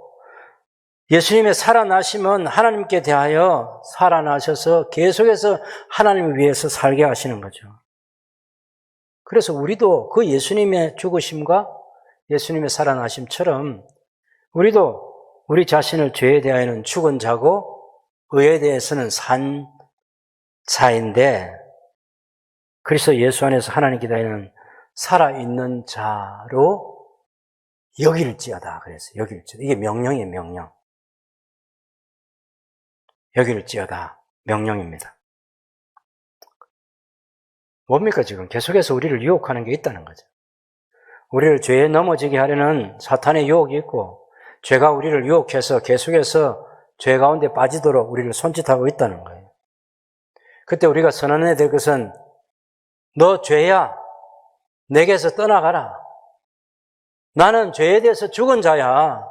예수님의 살아나심은 하나님께 대하여 살아나셔서 계속해서 하나님을 위해서 살게 하시는 거죠. 그래서 우리도 그 예수님의 죽으심과 예수님의 살아나심처럼 우리도 우리 자신을 죄에 대하여는 죽은 자고 의에 대해서는 산 자인데 그리스도 예수 안에서 하나님께 대하여는 살아있는 자로 여길지어다. 그래서 여길지어다. 이게 명령이에요. 명령. 여길지어다. 명령입니다. 뭡니까 지금? 계속해서 우리를 유혹하는 게 있다는 거죠. 우리를 죄에 넘어지게 하려는 사탄의 유혹이 있고 죄가 우리를 유혹해서 계속해서 죄 가운데 빠지도록 우리를 손짓하고 있다는 거예요. 그때 우리가 선언해야 될 것은 너 죄야. 내게서 떠나가라. 나는 죄에 대해서 죽은 자야.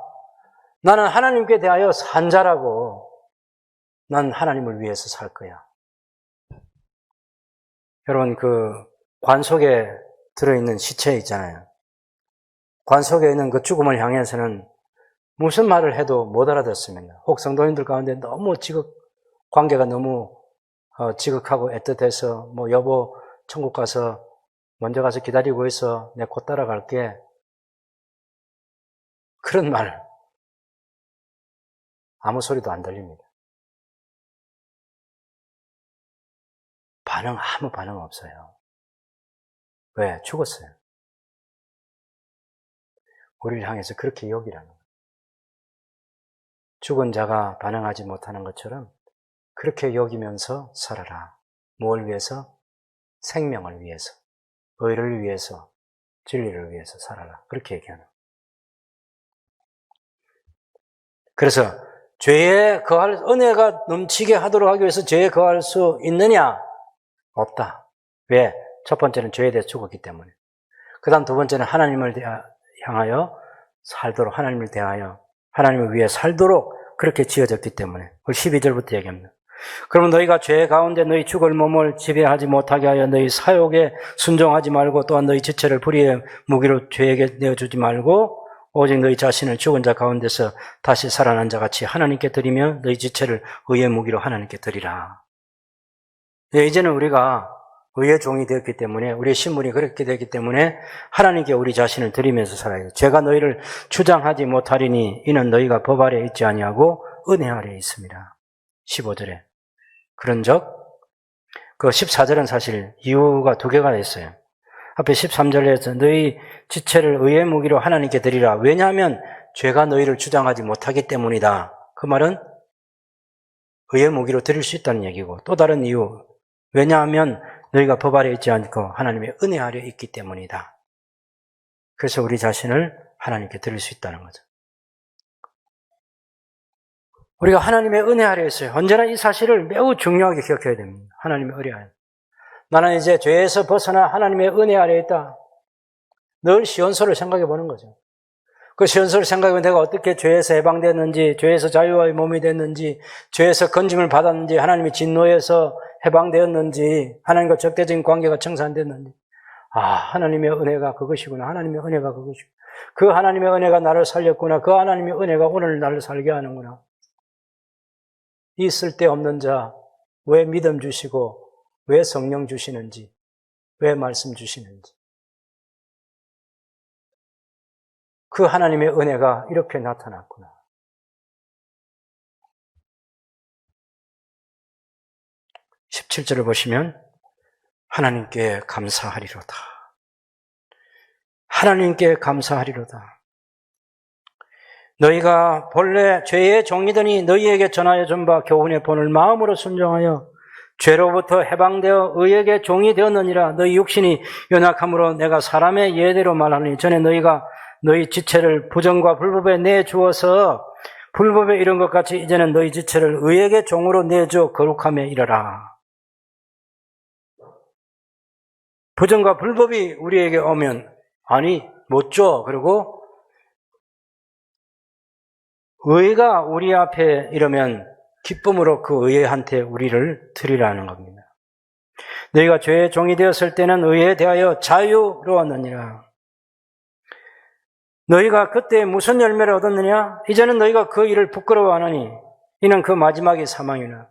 나는 하나님께 대하여 산 자라고. 난 하나님을 위해서 살 거야. 여러분 그 관 속에 들어있는 시체 있잖아요. 관 속에 있는 그 죽음을 향해서는 무슨 말을 해도 못 알아듣습니다. 혹 성도님들 가운데 너무 관계가 너무 지극하고 애틋해서 뭐 여보 천국 가서 먼저 가서 기다리고 있어. 내 곧 따라갈게. 그런 말 아무 소리도 안 들립니다. 아무 반응 없어요. 왜? 죽었어요. 우리를 향해서 그렇게 여기라는 거예요. 죽은 자가 반응하지 못하는 것처럼 그렇게 여기면서 살아라. 뭘 위해서? 생명을 위해서, 의를 위해서, 진리를 위해서 살아라. 그렇게 얘기하는. 그래서 죄에 거할 은혜가 넘치게 하도록 하기 위해서 죄에 거할 수 있느냐? 없다. 왜? 첫 번째는 죄에 대해 죽었기 때문에. 그 다음 두 번째는 하나님을 향하여 살도록, 하나님을 대하여 하나님을 위해 살도록 그렇게 지어졌기 때문에. 12절부터 얘기합니다. 그러면 너희가 죄 가운데 너희 죽을 몸을 지배하지 못하게 하여 너희 사욕에 순종하지 말고 또한 너희 지체를 불의의 무기로 죄에게 내어주지 말고 오직 너희 자신을 죽은 자 가운데서 다시 살아난 자 같이 하나님께 드리며 너희 지체를 의의 무기로 하나님께 드리라. 이제는 우리가 의의 종이 되었기 때문에, 우리의 신분이 그렇게 되었기 때문에 하나님께 우리 자신을 드리면서 살아야 돼요. 제가 너희를 주장하지 못하리니 이는 너희가 법 아래 있지 아니하고 은혜 아래 있습니다. 15절에. 그런즉 그 14절은 사실 이유가 두 개가 있어요. 앞에 13절에서 너희 지체를 의의 무기로 하나님께 드리라. 왜냐하면 죄가 너희를 주장하지 못하기 때문이다. 그 말은 의의 무기로 드릴 수 있다는 얘기고, 또 다른 이유, 왜냐하면 너희가 법 아래 있지 않고 하나님의 은혜 아래 있기 때문이다. 그래서 우리 자신을 하나님께 드릴 수 있다는 거죠. 우리가 하나님의 은혜 아래 있어요. 언제나 이 사실을 매우 중요하게 기억해야 됩니다. 하나님의 은혜 아래. 나는 이제 죄에서 벗어나 하나님의 은혜 아래 있다. 늘 시온소를 생각해 보는 거죠. 그 시온소를 생각하면 내가 어떻게 죄에서 해방됐는지, 죄에서 자유의 몸이 됐는지, 죄에서 건짐을 받았는지, 하나님의 진노에서 해방되었는지, 하나님과 적대적인 관계가 청산됐는지, 하나님의 은혜가 그것이구나. 하나님의 은혜가 그것이구나. 그 하나님의 은혜가 나를 살렸구나. 그 하나님의 은혜가 오늘 나를 살게 하는구나. 이 쓸데없는 자, 왜 믿음 주시고, 왜 성령 주시는지, 왜 말씀 주시는지. 그 하나님의 은혜가 이렇게 나타났구나. 17절을 보시면 하나님께 감사하리로다. 하나님께 감사하리로다. 너희가 본래 죄의 종이더니 너희에게 전하여 준 바 교훈의 본을 마음으로 순종하여 죄로부터 해방되어 의에게 종이 되었느니라. 너희 육신이 연약함으로 내가 사람의 예대로 말하니 전에 너희가 너희 지체를 부정과 불법에 내주어서 불법에 이른 것 같이 이제는 너희 지체를 의에게 종으로 내줘 거룩함에 이르라. 부정과 불법이 우리에게 오면 못 줘. 그리고 의가 우리 앞에 이러면 기쁨으로 그 의한테 우리를 드리라는 겁니다. 너희가 죄의 종이 되었을 때는 의에 대하여 자유로웠느니라. 너희가 그때 무슨 열매를 얻었느냐? 이제는 너희가 그 일을 부끄러워하느니 이는 그 마지막이 사망이나.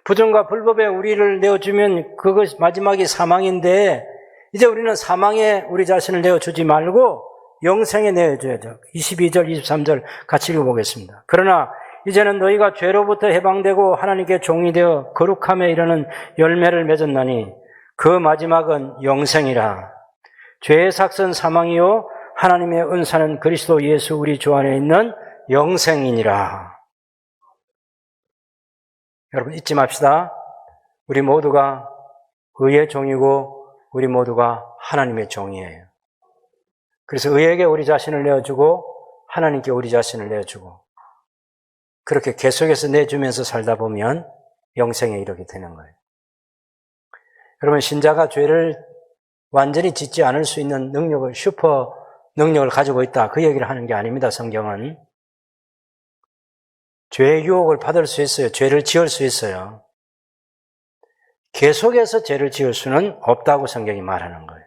부정과 불법에 우리를 내어주면 그것 마지막이 사망인데 이제 우리는 사망에 우리 자신을 내어주지 말고 영생에 내어줘야죠. 22절, 23절 같이 읽어보겠습니다. 그러나 이제는 너희가 죄로부터 해방되고 하나님께 종이 되어 거룩함에 이르는 열매를 맺었나니 그 마지막은 영생이라. 죄의 삭선 사망이요 하나님의 은사는 그리스도 예수 우리 주 안에 있는 영생이니라. 여러분 잊지 맙시다. 우리 모두가 의의 종이고 우리 모두가 하나님의 종이에요. 그래서 의에게 우리 자신을 내어주고 하나님께 우리 자신을 내어주고 그렇게 계속해서 내주면서 살다 보면 영생에 이르게 되는 거예요. 여러분 신자가 죄를 완전히 짓지 않을 수 있는 능력을 슈퍼 능력을 가지고 있다. 그 얘기를 하는 게 아닙니다. 성경은. 죄의 유혹을 받을 수 있어요. 죄를 지을 수 있어요. 계속해서 죄를 지을 수는 없다고 성경이 말하는 거예요.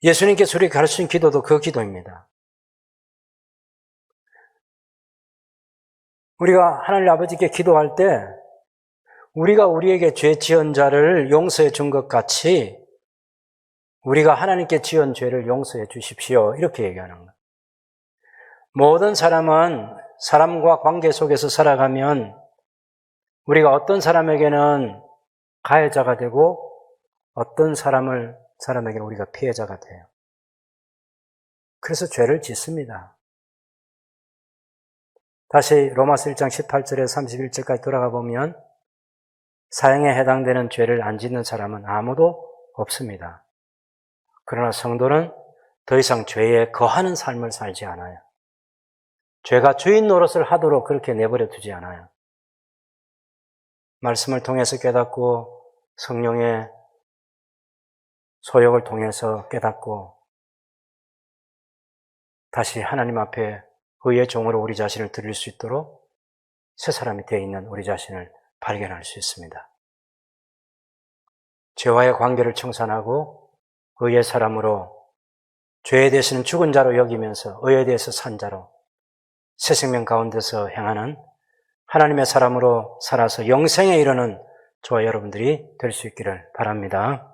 예수님께서 우리에게 가르친 기도도 그 기도입니다. 우리가 하나님 아버지께 기도할 때 우리가 우리에게 죄 지은 자를 용서해 준 것 같이 우리가 하나님께 지은 죄를 용서해 주십시오. 이렇게 얘기하는 거예요. 모든 사람은 사람과 관계 속에서 살아가면 우리가 어떤 사람에게는 가해자가 되고 어떤 사람에게는 우리가 피해자가 돼요. 그래서 죄를 짓습니다. 다시 로마서 1장 18절에서 31절까지 돌아가 보면 사형에 해당되는 죄를 안 짓는 사람은 아무도 없습니다. 그러나 성도는 더 이상 죄에 거하는 삶을 살지 않아요. 죄가 주인 노릇을 하도록 그렇게 내버려 두지 않아요. 말씀을 통해서 깨닫고 성령의 소욕을 통해서 깨닫고 다시 하나님 앞에 의의 종으로 우리 자신을 드릴 수 있도록 새 사람이 되어 있는 우리 자신을 발견할 수 있습니다. 죄와의 관계를 청산하고 의의 사람으로 죄에 대해서는 죽은 자로 여기면서 의에 대해서 산 자로 새 생명 가운데서 행하는 하나님의 사람으로 살아서 영생에 이르는 저와 여러분들이 될 수 있기를 바랍니다.